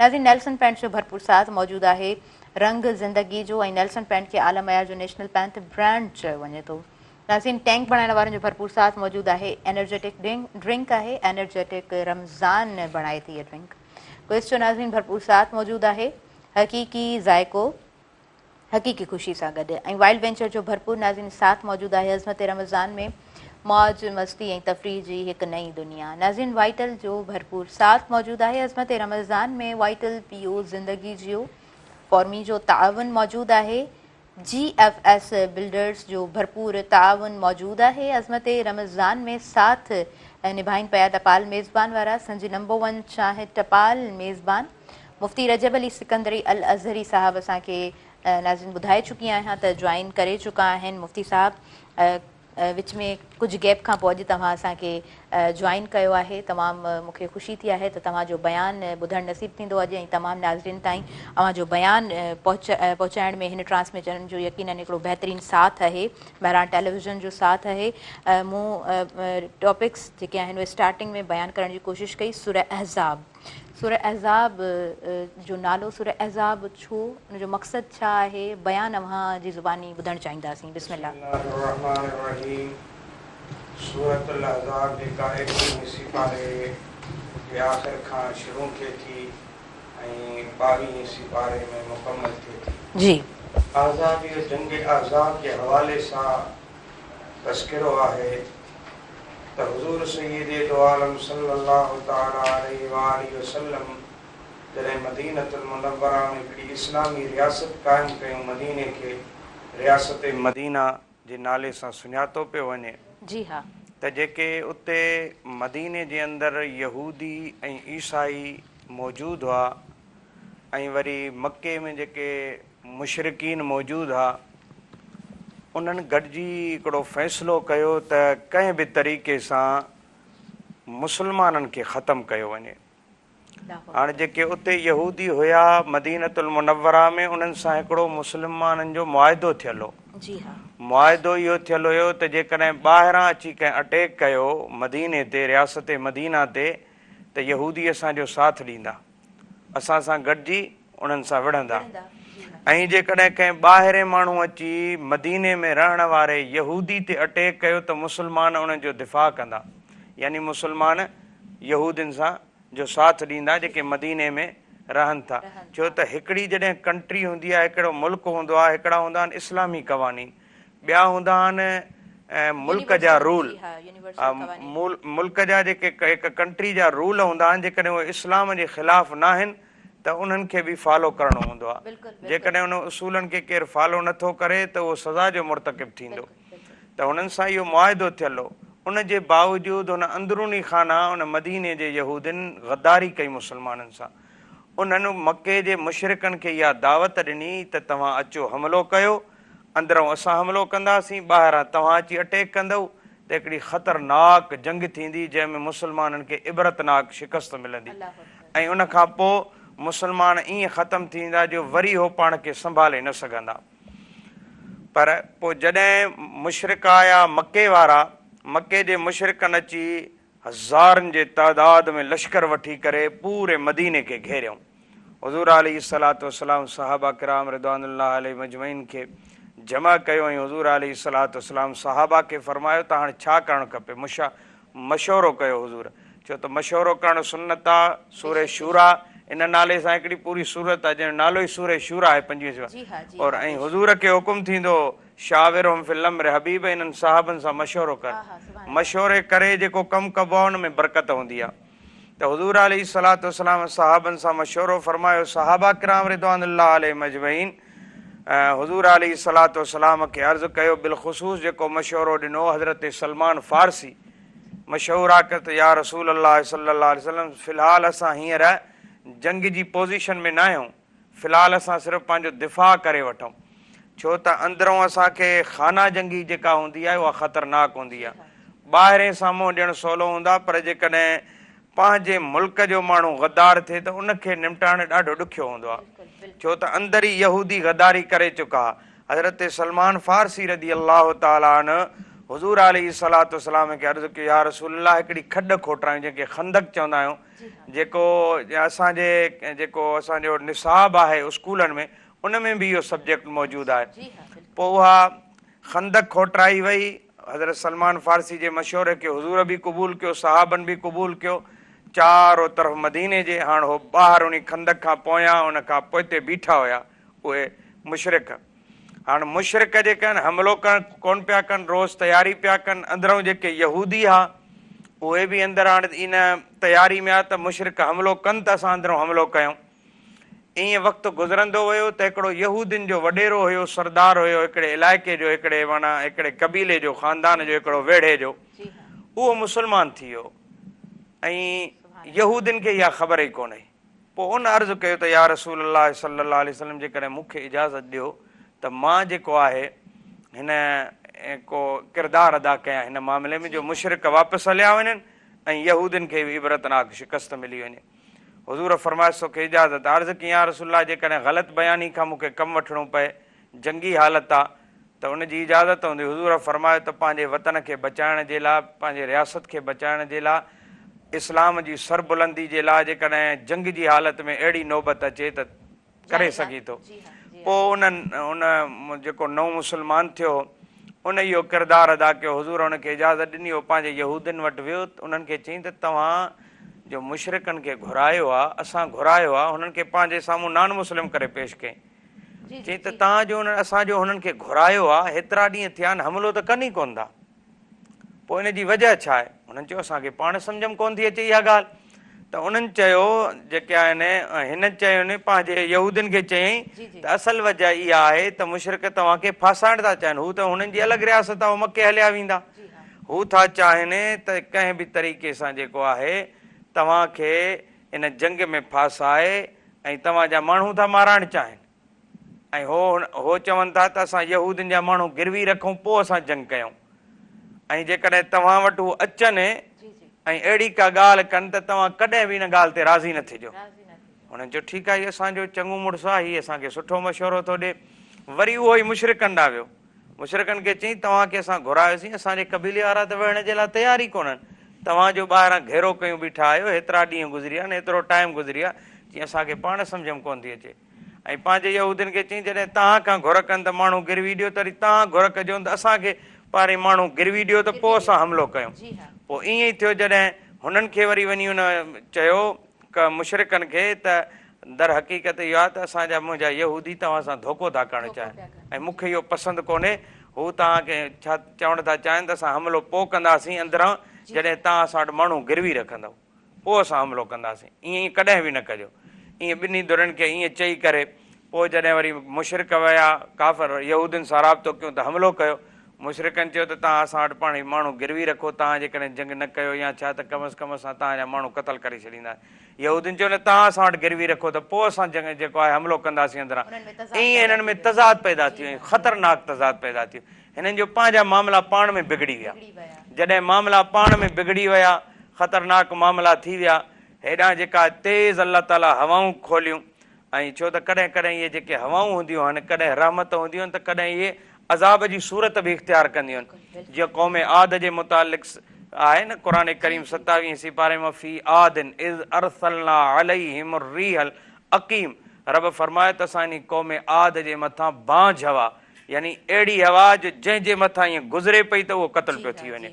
नाज़रीन नेल्सन पेंट जो भरपूर साथ मौजूदु आहे रंग ज़िंदगी जो। ऐं नेल्सन पेंट खे आला मयार जो नेशनल पेंट ब्रांड चयो वञे थो। नाज़रीन टैंक बणाइण वारनि जो भरपूर साथ मौजूदु आहे। एनर्जेटिक ड्रिंक आहे, एनर्जेटिक रमज़ान बणाए थी इहा ड्रिंक। क्विज़ जो नाज़रीन भरपूर साथ मौजूदु आहे हक़ीक़ी ज़ाइको हक़ीक़ी ख़ुशी सां गॾु। ऐं वाइल्ड वेंचर जो भरपूर नाज़रीन साथ मौजूदु आहे अज़मत रमज़ान में मौज मस्ती ऐं तफ़रीह जी हिकु नई दुनिया। नाज़रीन वाइटल जो भरपूर साथ मौजूदु आहे अज़मत रमज़ान में। वाइटल पियो ज़िंदगी जियो। फॉर्मी जो ताउन मौजूदु आहे। GFS बिल्डर्स जो भरपूर ताउन मौजूदु आहे अज़मत रमज़ान में। साथ निभाइनि पिया टपाल मेज़बान वारा, संजी नंबर 1 चांहि टपाल मेज़बान। मुफ़्ती रजब अली सिकंदरी अल अज़हरी साहिबु असांखे नाज़रीन ॿुधाए चुकी आहियां त जॉइन करे चुका आहिनि मुफ़्ती साहिबु। विच में कुझु गैप खां पोइ अॼु तव्हां असांखे जॉइन कयो आहे। तमामु मूंखे ख़ुशी थी आहे त तव्हांजो बयानु ॿुधणु नसीबु थींदो अॼु ऐं तमामु नाज़रीन ताईं अव्हांजो बयानु पहुचाइण में हिन ट्रांसमिशन जो यकीनन हिकिड़ो बहितरीनु साथ आहे, महरान टेलीविज़न जो साथ आहे। मूं टॉपिक्स जेके आहिनि उहे स्टार्टिंग में बयानु करण जी कोशिशि कई। सूरह अहज़ाब, सूरह अहज़ाब जो नालो सूरह अहज़ाब छो, उनजो मक़सदु छा आहे, बयानु अव्हां जी ज़ुबानी ॿुधणु चाहींदासीं। बिस्मिल्लाह। सूरतुल अहज़ाब जेका 21 सिपारे जे आख़िर खां शुरू थिए थी ऐं 22 सिपारे में मुकमल थिए थी। जी अहज़ाब इहो जंग अहज़ाब जे हवाले सां तज़किरो आहे त हुज़ूर सय्यद दो आलम सल्लल्लाहु तआला अलैहि वसल्लम जॾहिं मदीनतुल मुनव्वरा में हिकिड़ी इस्लामी रियासत क़ाइमु कयूं, मदीने खे रियासत मदीना जे नाले सां सुञातो पियो वञे। जी हा। त जेके उते मदीने जे अंदरि यहूदी ऐं ईसाई मौजूदु हुआ ऐं वरी मके में जेके मुशरिकीन मौजूदु हुआ, उन्हनि गॾिजी हिकिड़ो फ़ैसिलो कयो त कंहिं बि तरीक़े सां मुस्लमाननि खे ख़तमु कयो वञे। हाणे जेके उते यहूदी हुया मदीनतुल मुनव्वरा में, उन्हनि सां हिकिड़ो मुस्लमाननि जो मुआहिदो थियल हो। जी हा। मुआहिदो इहो थियल हुयो त जेकॾहिं ॿाहिरां अची कंहिं अटैक कयो मदीने ते, रियासत मदीना ते, त यहूदी असांजो साथ ॾींदा, असां सां गॾिजी उन्हनि सां विढ़ंदा। ऐं जेकॾहिं कंहिं ॿाहिरें माण्हू अची मदीने में रहण वारे यहूदी ते अटैक कयो त मुस्लमान उन्हनि जो दिफ़ा कंदा, यानी मुस्लमान यहूदियुनि सां जो साथ ॾींदा जेके मदीने में रहनि था। छो त हिकिड़ी जॾहिं कंट्री हूंदी आहे, हिकिड़ो मुल्क हूंदो आहे, हिकिड़ा हूंदा आहिनि इस्लामी क़वानीन, ॿिया हूंदा आहिनि मुल्क जा रूल, मुल्क जा जेके हिकु कंट्री जा रूल हूंदा आहिनि, जेकॾहिं उहे इस्लाम जे ख़िलाफ़ न आहिनि त उन्हनि खे बि फॉलो करिणो हूंदो आहे। जेकॾहिं उन उसूलनि खे केरु फॉलो नथो करे त उहो सज़ा जो मुर्तकिब थींदो। त हुननि सां इहो मुआहिदो थियल हो। उन जे बावजूदि हुन अंदरूनी खाना उन मदीने जे यहूदियुनि गद्दारी कई मुस्लमाननि सां। उन्हनि मके जे मुशरिकनि खे इहा दावत ॾिनी त तव्हां अचो हमिलो कयो, अंदरूं असां हमिलो कंदासीं, ॿाहिरां तव्हां अची अटैक कंदव, त हिकिड़ी ख़तरनाक जंग थींदी जंहिंमें मुस्लमाननि खे इबरतनाक शिकस्त मिलंदी। ऐं उन खां पोइ मुस्लमान ईअं ख़तमु थींदा जो वरी हो पाण खे संभाले न सघंदा। पर पोइ जॾहिं मुशरिक आया मके वारा, मके जे मुशरिकनि अची हज़ारनि जे तादाद में लश्कर वठी करे पूरे मदीने खे घेरियऊं। हुज़ूर अलैहिस्सलातु वस्सलाम सहाबा किराम रिदवानुल्लाह अलैहिम अजमईन खे जमा कयो ऐं हुज़ूर अलैहिस्सलातु वस्सलाम सहाबा खे फरमायो त हाणे छा करणु खपे, मशवरो कयो हुज़ूर। छो त मशवरो करणु सुन्नत आहे। सूरे शूरा इन नाले सां हिकिड़ी पूरी सूरत आहे जंहिंजो नालो ई सूरे शूरा आहे 25 और ऐं हुज़ूर खे हुकुम थींदो शाविरहुम फिल अम्र, हबीब इन्हनि साहबनि सां मशवरो कर, मशवरे करे जेको कमु कबो आहे हुन में बरकत हूंदी आहे। त हुज़ूर अलैहिस्सलातु वस्सलाम साहबनि सां मशवरो फरमायो। सहाबा किराम रिदवानुल्लाह अलैहिम अजमईन हुज़ूर अलैहिस्सलातु वस्सलाम खे अर्ज़ु कयो। बिलख़ुसूस जेको मशवरो ॾिनो हज़रत सलमान फ़ारसी मशहूरु आहे त या रसूल अल्लाह सल्लल्लाहु अलैहि वसल्लम, फ़िलहाल असां हींअर जंग जी पोज़ीशन में न आहियूं, फ़िलहाल असां सिर्फ़ु पंहिंजो दिफ़ा करे वठूं। छो त अंदरूं असांखे खाना जंगी जेका हूंदी आहे उहा ख़तरनाक हूंदी आहे। ॿाहिरें साम्हूं ॾियणु सवलो हूंदो, पर जेकॾहिं पंहिंजे मुल्क जो माण्हू गद्दार थिए त उनखे निपटाइणु ॾाढो ॾुखियो हूंदो आहे। छो त अंदर ई यहूदी गद्दारी करे चुका। हज़रत सलमान फ़ारसी रज़ी अल्लाह ताला अन्हु हुज़ूर अलैहिस्सलातु वस्सलाम खे अर्ज़ु कयो, या रसूलल्लाह हिकिड़ी खॾ खोटायूं जंहिंखे खंदक चवंदा आहियूं, जेको असांजो निसाब आहे स्कूलनि में उन में बि इहो सब्जेक्ट मौजूदु आहे। पोइ उहा खंदक खोटराई वई। हज़रत सलमान फ़ारसी जे मशवरे खे हुज़ूर बि क़बूल कयो, सहाबनि बि क़बूल कयो। चारो तरफ़ मदीने जे हाणे हो ॿाहिरि उन खंदक खां पोयां उन खां पोइते बीठा हुया उहे मुशरिक। हाणे मुशरिक जेके आहिनि हमिलो करणु कोन पिया कनि, रोज़ तयारी पिया कनि। अंदरूं जेके यहूदी हा उहे बि अंदरि हाणे इन तयारी में आहे त मुशरिक हमिलो कनि त असां अंदरूं हमिलो कयूं। ईअं वक़्तु गुज़रंदो वियो त हिकिड़ो यहूदियुनि जो वॾेरो हुयो, सरदार हुयो, हिकिड़े इलाइक़े जो, हिकिड़े कबीले जो, ख़ानदान जो, हिकिड़ो वेढ़े जो, उहो मुस्लमान थी वियो ऐं यहूदियुनि खे इहा ख़बर ई कोन्हे। पोइ उन अर्ज़ु कयो त या रसूल अल्लाह सल्लल्लाहु अलैहि वसल्लम जेकॾहिं मूंखे इजाज़त ॾियो त मां जेको आहे हिन को किरदारु अदा कयां हिन मामले में जो मुशरिक वापसि हलिया वञनि ऐं यहूदियुनि खे बि इबरतनाक शिकस्त मिली वञे। हुज़ूर फरमाइश तोखे इजाज़त। अर्ज़ु कई या रसूलल्लाह जेकॾहिं ग़लति बयानी खां मूंखे कमु वठिणो पए, जंगी हालत आहे त उनजी इजाज़त हूंदी। हुज़ूर फरमायो त पंहिंजे वतन खे बचाइण जे लाइ, पंहिंजे रियासत खे बचाइण जे लाइ, इस्लाम जी सरबुलंदी जे लाइ जेकॾहिं जंग जी हालत में अहिड़ी नौबत अचे त करे सघे थो। पोइ उन जेको नओं मुस्लमान थियो उन इहो किरदारु अदा कयो। हुज़ूर हुनखे इजाज़त ॾिनी, हो पंहिंजे यहूदियुनि वटि वियो। उन्हनि खे चयईं त तव्हां जो मुशरिकनि खे घुरायो आहे, असां घुरायो आहे, हुननि खे पंहिंजे साम्हूं नान मुस्लिम करे पेश कयईं। चयईं त तव्हांजो असांजो हुननि खे घुरायो आहे, हेतिरा ॾींहं थिया आहिनि, हमिलो त कनि ई कोन था, पोइ इन जी वजह छा आहे? हुननि चयो असांखे पाण सम्झ में कोन थी अचे इहा ॻाल्हि। त उन्हनि चयो जेके आहिनि, हिन चयो पंहिंजे यहूदियुनि खे चयईं त असल वजह इहा आहे त मुशरिक तव्हांखे फासाइण था चाहिनि। हू त हुननि जी अलॻि रियासत आहे, उहो मके हलिया वेंदा। हू था चाहिनि त कंहिं बि तरीक़े सां जेको आहे तव्हांखे इन जंग में फासाए ऐं तव्हांजा माण्हू था माराइणु चाहिनि। ऐं हो चवनि था त असां यहूदियुनि जा माण्हू गिरवी रखूं, पोइ असां जंग कयूं। ऐं जेकॾहिं तव्हां वटि हू अचनि ऐं अहिड़ी का ॻाल्हि कनि त तव्हां कॾहिं बि इन ॻाल्हि ते राज़ी न थिजो। हुननि चयो ठीकु आहे, हीउ असांजो चङो मुड़ुसु आहे, हीउ असांखे सुठो मशवरो थो ॾिए। वरी उहो ई मुशरिकनि ॾांहुं वियो। मुशरिकनि खे चयईं तव्हांखे असां घुरायोसीं, असांजे कबीले वारा त विहण जे लाइ तयार ई कोन्हनि, तव्हांजो ॿाहिरां घेरो कयूं बीठा आहियो, हेतिरा ॾींहं गुज़री विया आहिनि, हेतिरो टाइम गुज़री वियो आहे, जीअं असांखे पाण सम्झ में कोन थी अचे। ऐं पंहिंजे यहूदियुनि खे चई जॾहिं तव्हां खां घुर कनि त माण्हू गिरवी ॾियो तरी तव्हां घुर कजो त असांखे पारे माण्हू गिरवी ॾियो त पोइ असां हमिलो कयूं। पोइ ईअं ई थियो जॾहिं हुननि खे वरी वञी हुन चयो क मुशरिकनि खे त दर हक़ीक़त इहो आहे त असांजा मुंहिंजा यहूदी तव्हां सां धोखो था करणु चाहिनि ऐं मूंखे इहो पसंदि कोन्हे। हू तव्हांखे छा चवणु था चाहिनि त असां हमिलो पोइ कंदासीं अंदरां जॾहिं तव्हां असां वटि माण्हू गिरवी रखंदव, पोइ असां हमिलो कंदासीं। ईअं ई कॾहिं बि न कजो। ईअं ॿिन्ही धुरनि खे ईअं चई करे पोइ जॾहिं वरी मुशरिक विया काफ़िर यहूदियुनि सां राब्तो कयूं त हमिलो कयो। मुशरिकनि चयो त तव्हां असां वटि पाण माण्हू गिरवी रखो, तव्हां जेकॾहिं जंग न कयो या छा त कम अज़ कम असां तव्हांजा माण्हू क़तल करे छॾींदा। यहूदियुनि चयो न तव्हां असां वटि गिरवी रखो त पोइ असां जंग जेको आहे हमिलो कंदासीं अंदरां। ईअं हिननि में तज़ाद पैदा थियो ऐं ख़तरनाक तज़ाद पैदा थियो। हिननि जो पंहिंजा मामला पाण में बिगड़ी विया। जॾहिं मामला पाण में बिगड़ी विया, ख़तरनाक मामला थी विया, हेॾां जेका तेज़ अलाह ताला हवाऊं खोलियूं ऐं छो त कॾहिं कॾहिं इहे जेके हवाऊं हूंदियूं आहिनि कॾहिं रहमत हूंदियूं आहिनि त कॾहिं इहे अज़ाब जी सूरत बि इख़्तियार कंदियूं आहिनि। जीअं क़ौम आद जे मुतालिक़ आहे न क़ुर करीम 27 पारे में फी आदिन इज़ अरसलना अलैहिम अर्रीहल अकीम। रब फरमाए त असां इन क़ौम आद जे मथां बांझ हवा, यानी अहिड़ी हवा जो जंहिंजे मथां ईअं गुज़रे पई त उहो क़तल पियो थी वञे।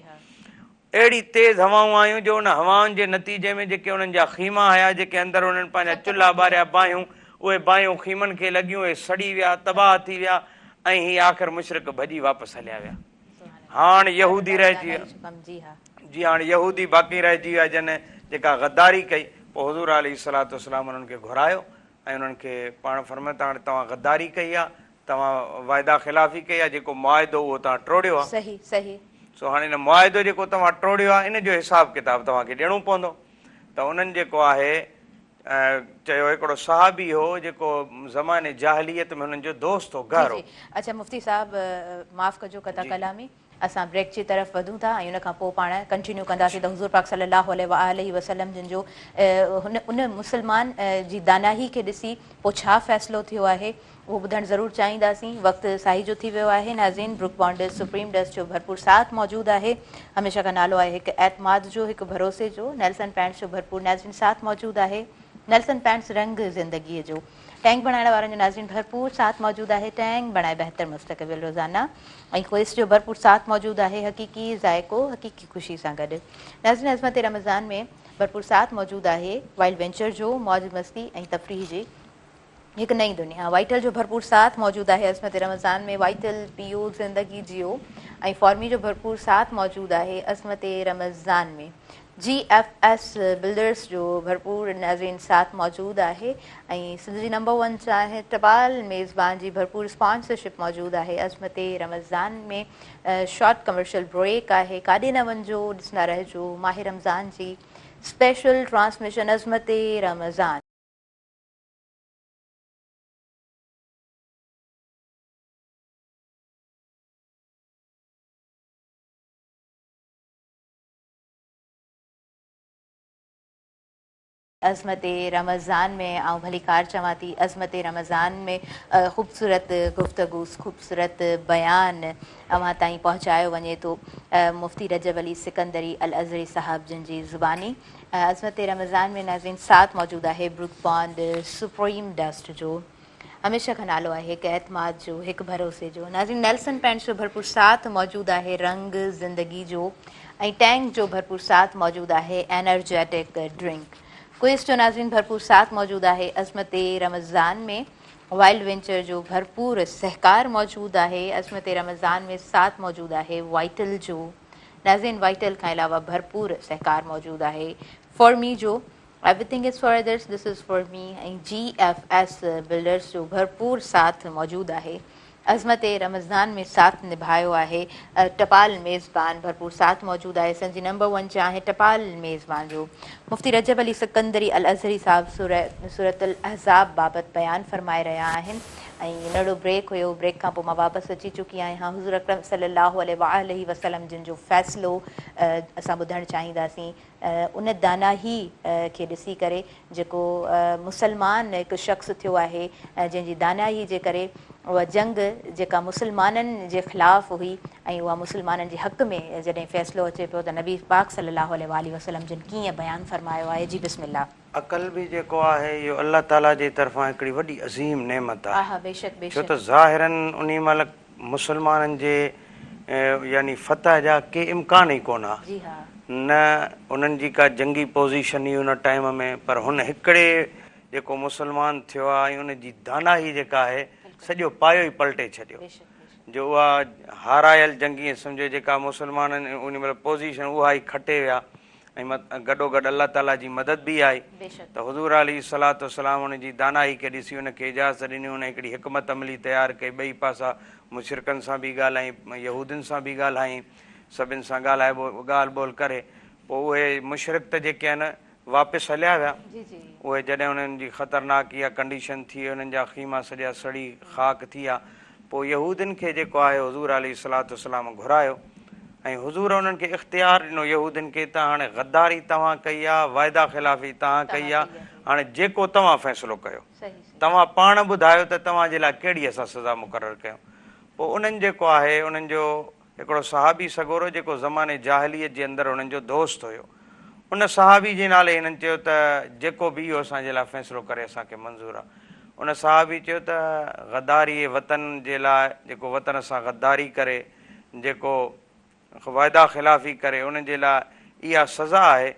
अहिड़ी तेज़ हवाऊं आयूं जो उन हवाउनि जे नतीजे में जेके उन्हनि जा खीमा हुया, जेके अंदरि उन्हनि पंहिंजा चुल्हा ॿारिया बाहियूं, उहे बाहियूं खीमनि खे लॻियूं, उहे सड़ी विया, तबाह थी विया ऐं हीअ आख़िर मुशरिक भॼी वापसि हलिया विया। हाणे यहूदी रहिजी विया। जी हाणे यहूदी बाक़ी रहिजी विया जन जेका गद्दारी कई। पोइ हुज़ूर अलैहिस्सलातु वस्सलाम उन्हनि खे घुरायो ऐं उन्हनि खे पाण फरमायो त हाणे तव्हां गद्दारी कई आहे, तव्हां वाइदा ख़िलाफ़ी कई आहे, जेको मुआइदो उहो तव्हां टोड़ियो आहे। सही सही। सो हाणे हिन मुआइदो जेको तव्हां टोड़ियो आहे इन जो हिसाब किताब तव्हांखे ॾियणो पवंदो। त उन्हनि जेको आहे चयो हिकिड़ो सहाबी हो जेको ज़माने जाहिलियत में हुननि जो दोस्त हो, घर हो। अच्छा मुफ्ती साहब माफ़ कजो कता कलामी, असां ब्रेक जी तरफ़ वधूं था ऐं उनखां पोइ पाण कंटिन्यू कंदासीं त हुज़ूर पाक सल्लल्लाहु अलैहि वसल्लम जिन जो उन मुसलमान जी दानाही खे ॾिसी पोइ छा फ़ैसिलो थियो आहे उहो ॿुधणु ज़रूरु चाहींदासीं। वक़्तु साही जो थी वियो आहे। नाज़रीन, ब्रुक बॉन्डर्स सुप्रीम डस्ट जो भरपूर साथ मौजूदु आहे। हमेशह का नालो आहे हिकु एतमाद जो, हिकु भरोसे जो। नेल्सन पैंट्स जो भरपूर नाज़रीन साथ मौजूदु आहे। नेल्सन पैंट्स रंग ज़िंदगीअ जो। टैंक बणाइण वारनि जो नाज़रीन भरपूर साथ मौजूदु आहे। टैंक बणाए बहितर मुस्तक़बिल रोज़ाना। ऐं क्वेस्ट जो भरपूर साथ मौजूदु आहे। हक़ीक़ी ज़ाइको हक़ीक़ी ख़ुशी सां गॾु। नाज़रीन, अज़मत रमज़ान में भरपूर साथ मौजूदु आहे वाइल्ड वेंचर जो, मौज मस्ती ऐं तफ़रीह जी हिकु नई दुनिया। वाइटल जो भरपूर साथ मौजूदु आहे। अज़मत रमज़ान में वाइटल पियो, ज़िंदगी जियो ऐं फॉर्मी जो भरपूर साथ मौजूदु आहे। अज़मत रमज़ान में GFS बिल्डर्स जो भरपूर नाज़रीन साथ मौजूदु आहे ऐं सिंधी नंबर 1 चाहे टपाल मेज़बान जी भरपूर स्पॉन्सरशिप मौजूदु आहे। अज़मत रमज़ान में शॉर्ट कमर्शियल ब्रेक आहे। काॾे न वञिजो, ॾिसंदा रहिजो माह रमज़ान जी स्पेशल ट्रांसमिशन अज़मत रमज़ान। अज़मत रमज़ान में आउं भली कार चवां थी, अज़मत रमज़ान में ख़ूबसूरत गुफ़्तगू, ख़ूबसूरत बयान अव्हां ताईं पहुचायो वञे थो मुफ्ती रजब अली सिकंदरी अल अज़हरी साहब जिन जी ज़ुबानी। अज़मत रमज़ान में नाज़रीन साथ मौजूदु आहे ब्रुक बॉन्ड सुप्रीम डस्ट जो। हमेशह खां नालो आहे हिकु एतमाद जो, हिकु भरोसे जो। नाज़रीन, नेल्सन पैंट्स जो भरपूर साथ मौजूदु आहे रंग ज़िंदगी जो ऐं टैंक जो भरपूर साथ मौजूदु आहे एनर्जेटिक ड्रिंक। क्विज़ जो नाज़रीन भरपूर साथ मौजूदु आहे। अज़मत रमज़ान में वाइल्ड वेंचर जो भरपूर सहकार मौजूदु आहे। अज़मत रमज़ान में साथ मौजूदु आहे वाइटल जो। नाज़रीन, वाइटल खां अलावा भरपूर सहकार मौजूदु आहे फॉर्मी जो। Everything is for others, this is for मी ऐं GFS बिल्डर्स जो भरपूर साथ मौजूदु आहे। अज़मत रमज़ान में साथ निभायो आहे टपाल मेज़बान, भरपूर साथ मौजूदु आहे। सिंधी नंबर 1 चाहे टपाल मेज़बान जो मुफ्ती रजब अली सिकंदरी अल अज़हरी साहब सूरत अल अहज़ाब बाबति बयानु फ़रमाए रहिया आहिनि ऐं नंढो ब्रेक हुयो। ब्रेक खां पोइ मां वापसि अची चुकी आहियां। हुज़ूर अकरम सल्लल्लाहु अलैहि वसल्लम जिन जो फ़ैसिलो असां ॿुधणु चाहींदासीं उन दानाही खे ॾिसी करे जेको मुसलमान हिकु शख़्स थियो आहे जंहिंजी दानाही जे करे उहा जंग जेका मुसलमाननि जे ख़िलाफ़ु हुई ऐं उहा मुसलमाननि जे हक़ में जॾहिं फ़ैसिलो अचे पियो त नबी पाक सल्लल्लाहु अलैहि वसल्लम जिन कीअं बयानु फ़रमायो आहे। जी बिस्मिल्लाह। अकल बि जेको आहे इहो अल्लाह ताला जे तरफ़ां हिकिड़ी वॾी अज़ीम नेमत आहे। हा बेशक छो बेशक त ज़ाहिरन उन महिल मुस्लमाननि जे यानी फतह जा के इम्कान ई कोन हा, जी हा न उन्हनि जी का जंगी पोज़ीशन हुई उन टाइम में, पर हुन हिकिड़े जेको मुस्लमान थियो आहे ऐं उन जी दानाही जेका आहे सॼो पायो ई पलटे छॾियो, बेशक बेशक जो उहा हारायल जंगी सम्झो जेका मुस्लमाननि उन महिल पोज़ीशन उहा ई खटे विया ऐं गॾोगॾु अल्लाह ताला जी मदद बि आई। बेशक त हुज़ूर अली सलातो सलाम उन जी दानाही खे ॾिसी उनखे इजाज़त ॾिनी, उन हिकिड़ी हिकमत अमली तयारु कई, ॿई पासा मुशरिकनि सां बि ॻाल्हाई, यहूदियुनि सां बि ॻाल्हाई, सभिनि सां ॻाल्हि ॿोल करे पोइ उहे मुशरिक त जेके आहिनि वापसि हलिया विया। जी जी उहे जॾहिं उन्हनि जी ख़तरनाक इहा कंडीशन थी, उन्हनि जा ख़ीमा सॼा सड़ी ख़ाक थी विया, पोइ यहूदियुनि खे जेको आहे हुज़ूर अली सलातो सलाम घुरायो ऐं हुज़ूर उन्हनि खे इख़्तियार ॾिनो यहूदियुनि खे, त हाणे गद्दारी तव्हां कई आहे, वाइदा ख़िलाफ़ी तव्हां कई आहे, हाणे जेको तव्हां फ़ैसिलो कयो, सही तव्हां पाण ॿुधायो त तव्हांजे लाइ कहिड़ी असां सज़ा मुक़ररु कयूं। पोइ उन्हनि जेको आहे उन्हनि जो हिकिड़ो सहाबी सगोरो जेको ज़माने जाहिलियत जे अंदरि उन्हनि जो दोस्त हुयो, उन सहाबी जे नाले हिननि चयो त जेको बि इहो असांजे लाइ फ़ैसिलो करे असांखे मंज़ूरु आहे। उन सहाबी चयो त गद्दारी वतन जे लाइ, जेको वतन सां गद्दारी करे, जेको वाइदा ख़िलाफ़ी करे, उन जे लाइ इहा सज़ा आहे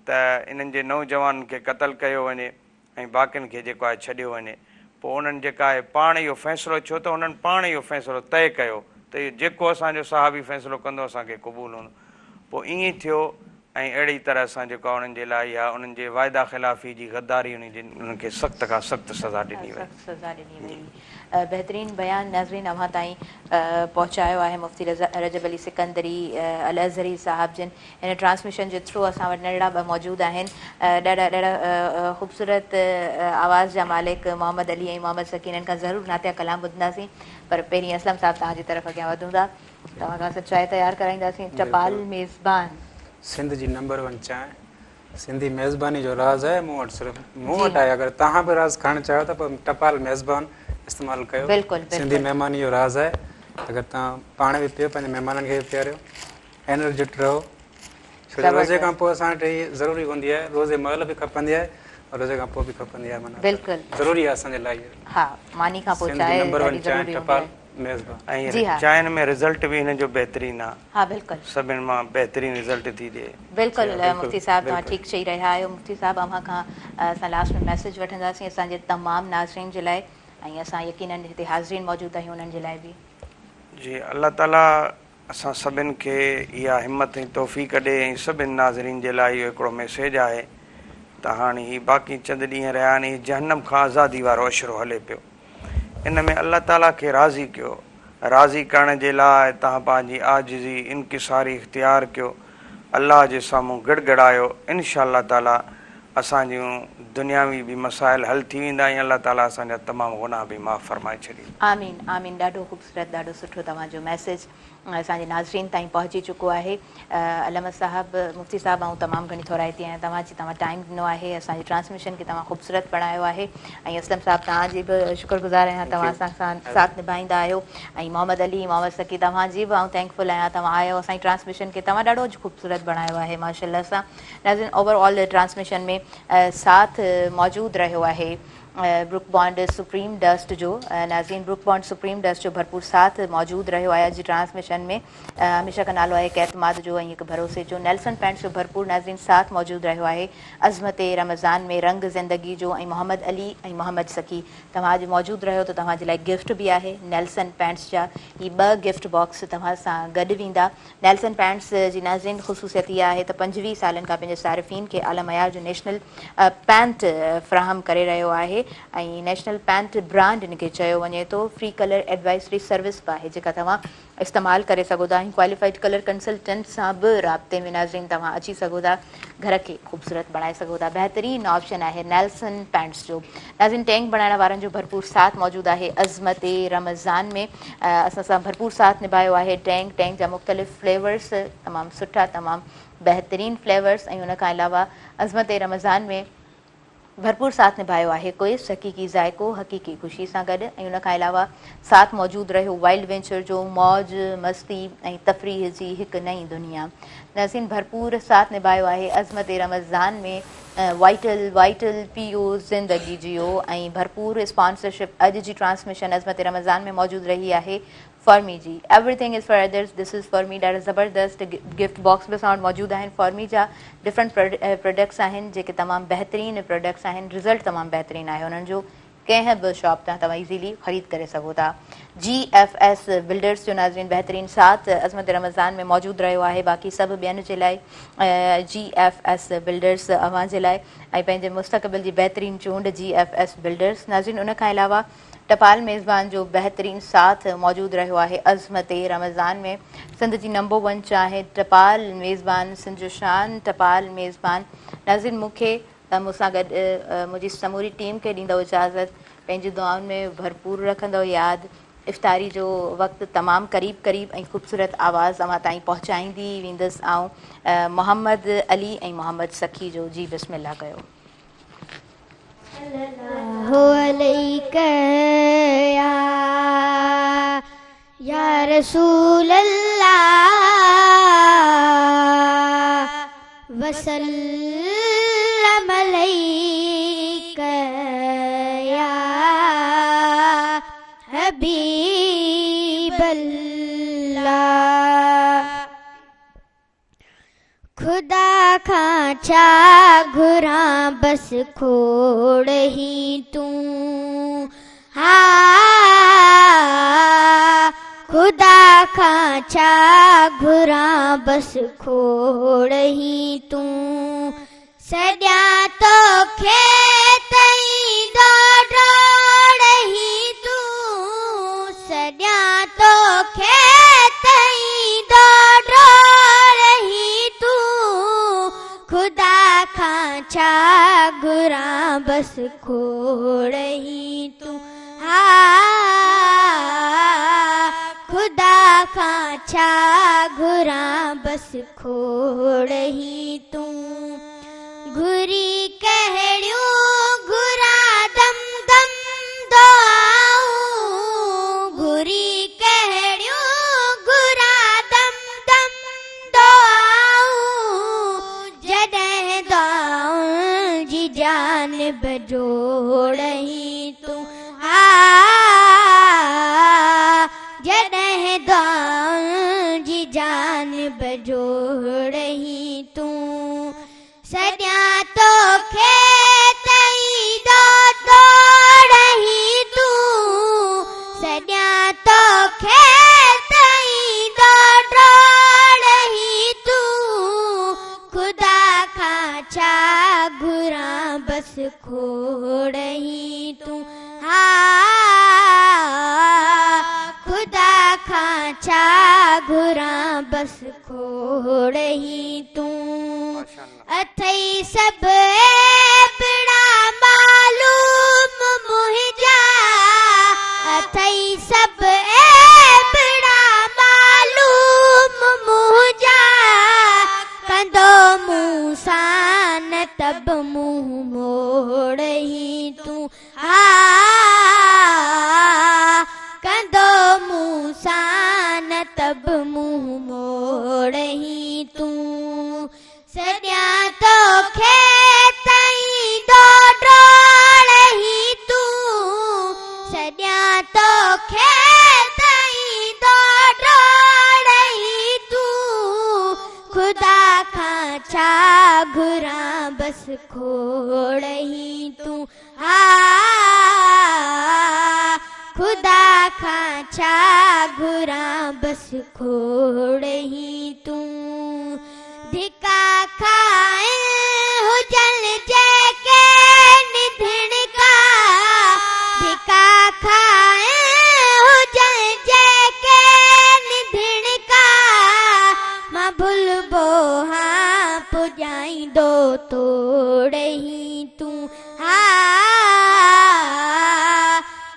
त इन्हनि जे नौजवाननि खे क़तलु कयो वञे ऐं बाक़ियुनि खे जेको आहे छॾियो वञे। पोइ उन्हनि जेका आहे पाण इहो फ़ैसिलो, छो त हुननि पाण इहो फ़ैसिलो तइ कयो त इहो जेको असांजो सहाबी फ़ैसिलो कंदो असांखे क़बूलु हूंदो। पोइ ईअं ई थियो ऐं अहिड़ी तरह सां जेको आहे उन्हनि जे लाइ इहा उन्हनि जे वाइदा ख़िलाफ़ी जी गद्दारी उन्हनि खे सख़्त खां सख़्तु सज़ा ॾिनी वई। सज़ा ॾिनी वई। बहितरीन बयान नाज़रीन अव्हां ताईं पहुचायो आहे मुफ़्ती रजब अली सिकंदरी अल अज़हरी साहब जिन। हिन ट्रांसमिशन जे थ्रू असां वटि नंढड़ा ॿ मौजूदु आहिनि, ॾाढा ख़ूबसूरत आवाज़ जा मालिक मोहम्मद अली ऐं मोहम्मद सकीन, हिननि खां ज़रूरु नातिया कलाम ॿुधंदासीं, पर पहिरीं असलम साहब तव्हांजी तरफ़ अॻियां वधूं था, तव्हां खां चांहि तयारु कराईंदासीं। चपाल मेज़बान सिंध जी नंबर 1 चांहि, सिंधी मेज़बानी जो राज़ आहे मूं वटि, सिर्फ़ु मूं वटि आहे। अगरि तव्हां बि राज़ खणणु चाहियो त पोइ टपाल मेज़बान इस्तेमालु कयो। बिल्कुलु सिंधी महिमानी जो राज़ आहे। अगरि तव्हां पाण बि पियो, पंहिंजे महिमाननि खे बि पीआरियो, एनर्जेटिक रहो, छो जो रोज़े खां पोइ असां वटि इहा ज़रूरी हूंदी आहे, रोज़े महिल बि खपंदी आहे और रोज़े खां पोइ बि खपंदी आहे, माना बिल्कुलु ज़रूरी आहे असांजे लाइ। हा, मानी खां पोइ चांहि नंबर 1 ॾाढी चांहि ज़रूरी टपाल हूंदी मेज़बान। जी हा। ऐं चांहिनि में रिज़ल्ट बि हिन जो बहितरीनु आहे, हा बिल्कुलु सभिनि मां बहितरीनु रिज़ल्ट थी ॾिए। बिल्कुलु मुफ़्ती साहब तव्हां ठीकु चई रहिया आहियो। मुफ़्ती साहब अव्हां खां असां लास्ट में मैसेज वठंदासीं असांजे तमामु नाज़रीन जे लाइ, ऐं असां यकीनन हिते हाज़रीन मौजूदु आहियूं उन्हनि जे लाइ बि। जी अल्लाह ताला असां सभिनि खे इहा हिमत ऐं तौफ़ीक़ ॾे ऐं सभिनि नाज़रीन जे लाइ इहो हिकिड़ो मैसेज आहे त हाणे ही बाक़ी चंद ॾींहं रहिया आहिनि, जहन्नम खां आज़ादी वारो अशरो हले पियो, इन में अल्लाह ताला खे राज़ी कयो। राज़ी करण जे लाइ तव्हां पंहिंजी आजिज़ी इनकिसारी इख़्तियार कयो, अल्लाह जे साम्हूं गिड़गिड़ायो, इनशा अल्लाह ताला असांजूं दुनियावी बि मसाइल हल थी वेंदा ऐं अल्लाह ताला असांजा तमामु गुनाह बि माफ़ फरमाए छॾींदा। आमीन आमीन। ॾाढो ख़ूबसूरत, ॾाढो सुठो तव्हांजो मैसेज असांजे नाज़रीन ताईं पहुची चुको आहे। अलम साहब, मुफ़्ती साहब, ऐं तमामु घणी थोराइती आहियां तव्हां टाइम ॾिनो आहे, असांजी ट्रांसमिशन खे तव्हां ख़ूबसूरत बणायो आहे, ऐं असलम साहब तव्हांजी बि शुक्रगुज़ार आहियां, तव्हां असां सां साथ निभाईंदा आहियो, ऐं मोहम्मद अली, मोहम्मद सकी, तव्हांजी बि थैंकफुल आहियां, तव्हां आयो असांजी ट्रांसमिशन खे तव्हां ॾाढो ख़ूबसूरत बणायो आहे माशाअल्लाह सां। नाज़रीन, ओवरऑल ट्रांसमिशन में साथ मौजूदु रहियो आहे ब्रुक बॉन्ड सुप्रीम डस्ट जो। नाज़रीन, ब्रुक बॉन्ड सुप्रीम डस्ट जो भरपूर साथ मौजूदु रहियो आहे अॼु ट्रांसमिशन में। हमेशह का नालो आहे हिकु एतमाद जो ऐं हिकु भरोसे जो। नेल्सन पैंट्स जो भरपूर नाज़रीन साथ मौजूदु रहियो आहे। अज़मत रमज़ान में रंग ज़िंदगी जो ऐं मोहम्मद अली ऐं मोहम्मद सकी तव्हां अॼु मौजूदु रहियो त तव्हांजे लाइ गिफ्ट बि आहे। नेल्सन पैंट्स जा ही 2 गिफ्ट बॉक्स तव्हां सां गॾु वेंदा। नेल्सन पैंट्स जी नाज़रीन ख़ुसूसियत इहा आहे त 25 सालनि खां पंहिंजे सारिफ़ीन खे आला मयार जो नेशनल पैंट फ़राहम करे रहियो आहे, ऐं नेशनल पैंट ब्रांड हिनखे चयो वञे थो। फ्री कलर एडवाइज़री सर्विस बि आहे जेका तव्हां इस्तेमालु करे सघो था, ऐं क्वालिफाइड कलर कंसल्टेंट सां बि राब्ते में नाज़रीन तव्हां अची सघो था, घर खे ख़ूबसूरत बणाए सघो था। बहितरीनु ऑप्शन आहे नेल्सन पैंट्स जो। नाज़रीन, टैंक बणाइण वारनि जो भरपूर साथ मौजूदु आहे। अज़मत रमज़ान में असां सां भरपूर साथ निभायो आहे। टैंक जा मुख़्तलिफ़ फ्लेवर्स तमामु सुठा, तमामु बहितरीनु फ्लेवर्स, ऐं उनखां अलावा अज़मत रमज़ान में भरपूर साथ निभायो आहे कोइस हक़ीक़ी ज़ाइको हक़ीक़ी ख़ुशी सां गॾु, ऐं उनखां अलावा साथ मौजूदु रहियो वाइल्ड वेंचर जो मौज मस्ती ऐं तफ़रीह जी हिकु नई दुनिया। नाज़रीन, भरपूर साथ निभायो आहे अज़मत रमज़ान में वाइटल पियो ज़िंदगी जियो ऐं भरपूर स्पॉन्सरशिप अॼु जी ट्रांसमिशन अज़मत रमज़ान में मौजूदु रही आहे फॉर्मी जी। Everything is for others, this is for me. ॾाढा ज़बरदस्त गिफ्ट बॉक्स बि असां वटि मौजूदु आहिनि। फॉर्मी जा डिफरेंट प्रोडक्ट्स आहिनि जेके तमामु बहितरीनु प्रोडक्ट्स आहिनि, रिज़ल्ट तमामु बहितरीनु आहे उन्हनि जो। कंहिं बि शॉप तां तव्हां इज़ीली ख़रीद करे सघो था। GFS बिल्डर्स जो नाज़रीन बहितरीनु साथ अज़मत रमज़ान में मौजूदु रहियो आहे। बाक़ी सभु ॿियनि जे लाइ GFS बिल्डर्स अव्हां जे लाइ ऐं पंहिंजे मुस्तक़बिल जी बहितरीनु चूंड GFS बिल्डर्स। नाज़रीन उन खां अलावा टपाल मेज़बान जो बहितरीनु साथ मौजूदु रहियो आहे अज़मत रमज़ान में। सिंध जी नंबर 1 चाहे टपाल मेज़बान, सिंध जो शान टपाल मेज़बान। नाज़रीन मूंखे मूंसां गॾु मुंहिंजी समूरी टीम खे ॾींदव इजाज़त, पंहिंजी दुआउनि में भरपूर रखंदव यादि। इफ़्तारी जो वक़्तु तमामु क़रीब ऐं ख़ूबसूरत आवाज़ अव्हां ताईं पहुचाईंदी वेंदसि ऐं मोहम्मद अली ऐं मोहम्मद सखी जो। जी बिस्मिल्लाह कयो। या रसूल अल्लाह वसल्लम अलैका या हबीब अल्लाह। खुदा खां छा घुरां बस खोड़ ही तूं, हा खुदा खां छा घुरां बस खोड़ ही तूं। सॼा तोखे तई डोड़ ही तूं, सॼा तोखे तई डोड़ ही तूं। खुदा खां छा घुरां बस खोड़ ही तूं, हा खुदा खां छा घुरां बस खोड़ ही तूं। घुरी कहिड़ियूं घुरां दम दम दुआऊं, घुरी कहिड़ियूं घुरां दम दम दुआऊं। जॾहिं दुआउं जी जान बजोड़ ही तूं, हा जॾहिं दुआउं जी जान बजोड़ ही तूं। सॼा तोखे तई डोड़ ही तूं, सॼा तोखे तई डोड़ ही तूं। खुदा खां छा घुरां बस खोड़ ही तूं, हा खुदा खां छा घुरां बस खोड़ ही तूं। अथई सभु ऐबड़ा मालूम मुंहिंजा, अथई सभु ऐबड़ा मालूम मुंहिंजा। कंदो मूं सां न तब मुंहुं मोड़ ही तूं, हा कंदो मूं सां न तब मुंहुं मोड़ ही तूं। सॼा तोखे तई डोड़ ही तूं, सॼा तोखे तई डोड़ ही तूं। खुदा खां छा घुरां बस खोड़ ही तूं, हा खुदा खां छा घुरां बस खोड़ ही तूं। धिका खाए हुजनि जेके निधण का, धिका खाए हुजनि जेके निधण का। मां भुलबो हाँ पुॼाईंदो तोड़ ही तूं, हा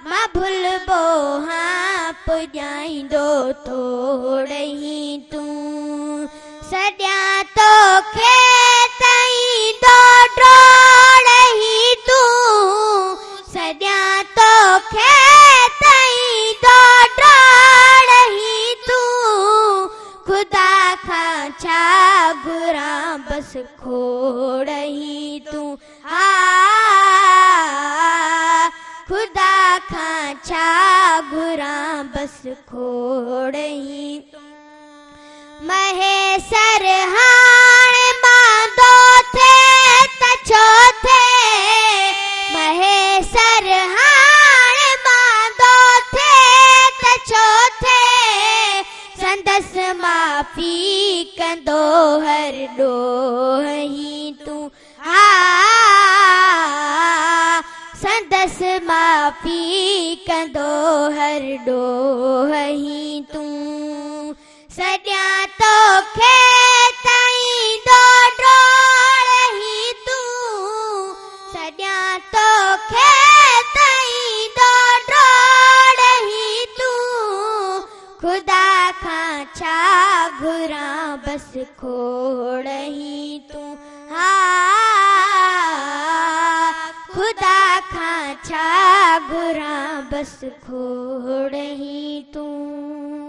मां भुलबो हाँ पुॼाईंदो तोड़ ही तूं। सॼा तोखे तई डोड़ ही तूं, सॼा तोखे तई डोड़ ही तूं। खुदा खां छा घुरां बस खोड़ही तूं हा खुदा खां छा घुरां बस खोड़ही तूं महेसर हाणे मांदो थे त छो थे महेसर हाणे मांदो थे त छो थे संदस माफ़ी कंदो हर ॾोही तूं हा संदस माफ़ी कंदो हर ॾोही तूं सॼा तोखे ताईं डोड़ही तूं सॼा तोखे ताईं डोड़ही तूं खुदा खां छा घुरां बस खोड़ही तूं हा खुदा खां छा घुरां बस खोड़ही तूं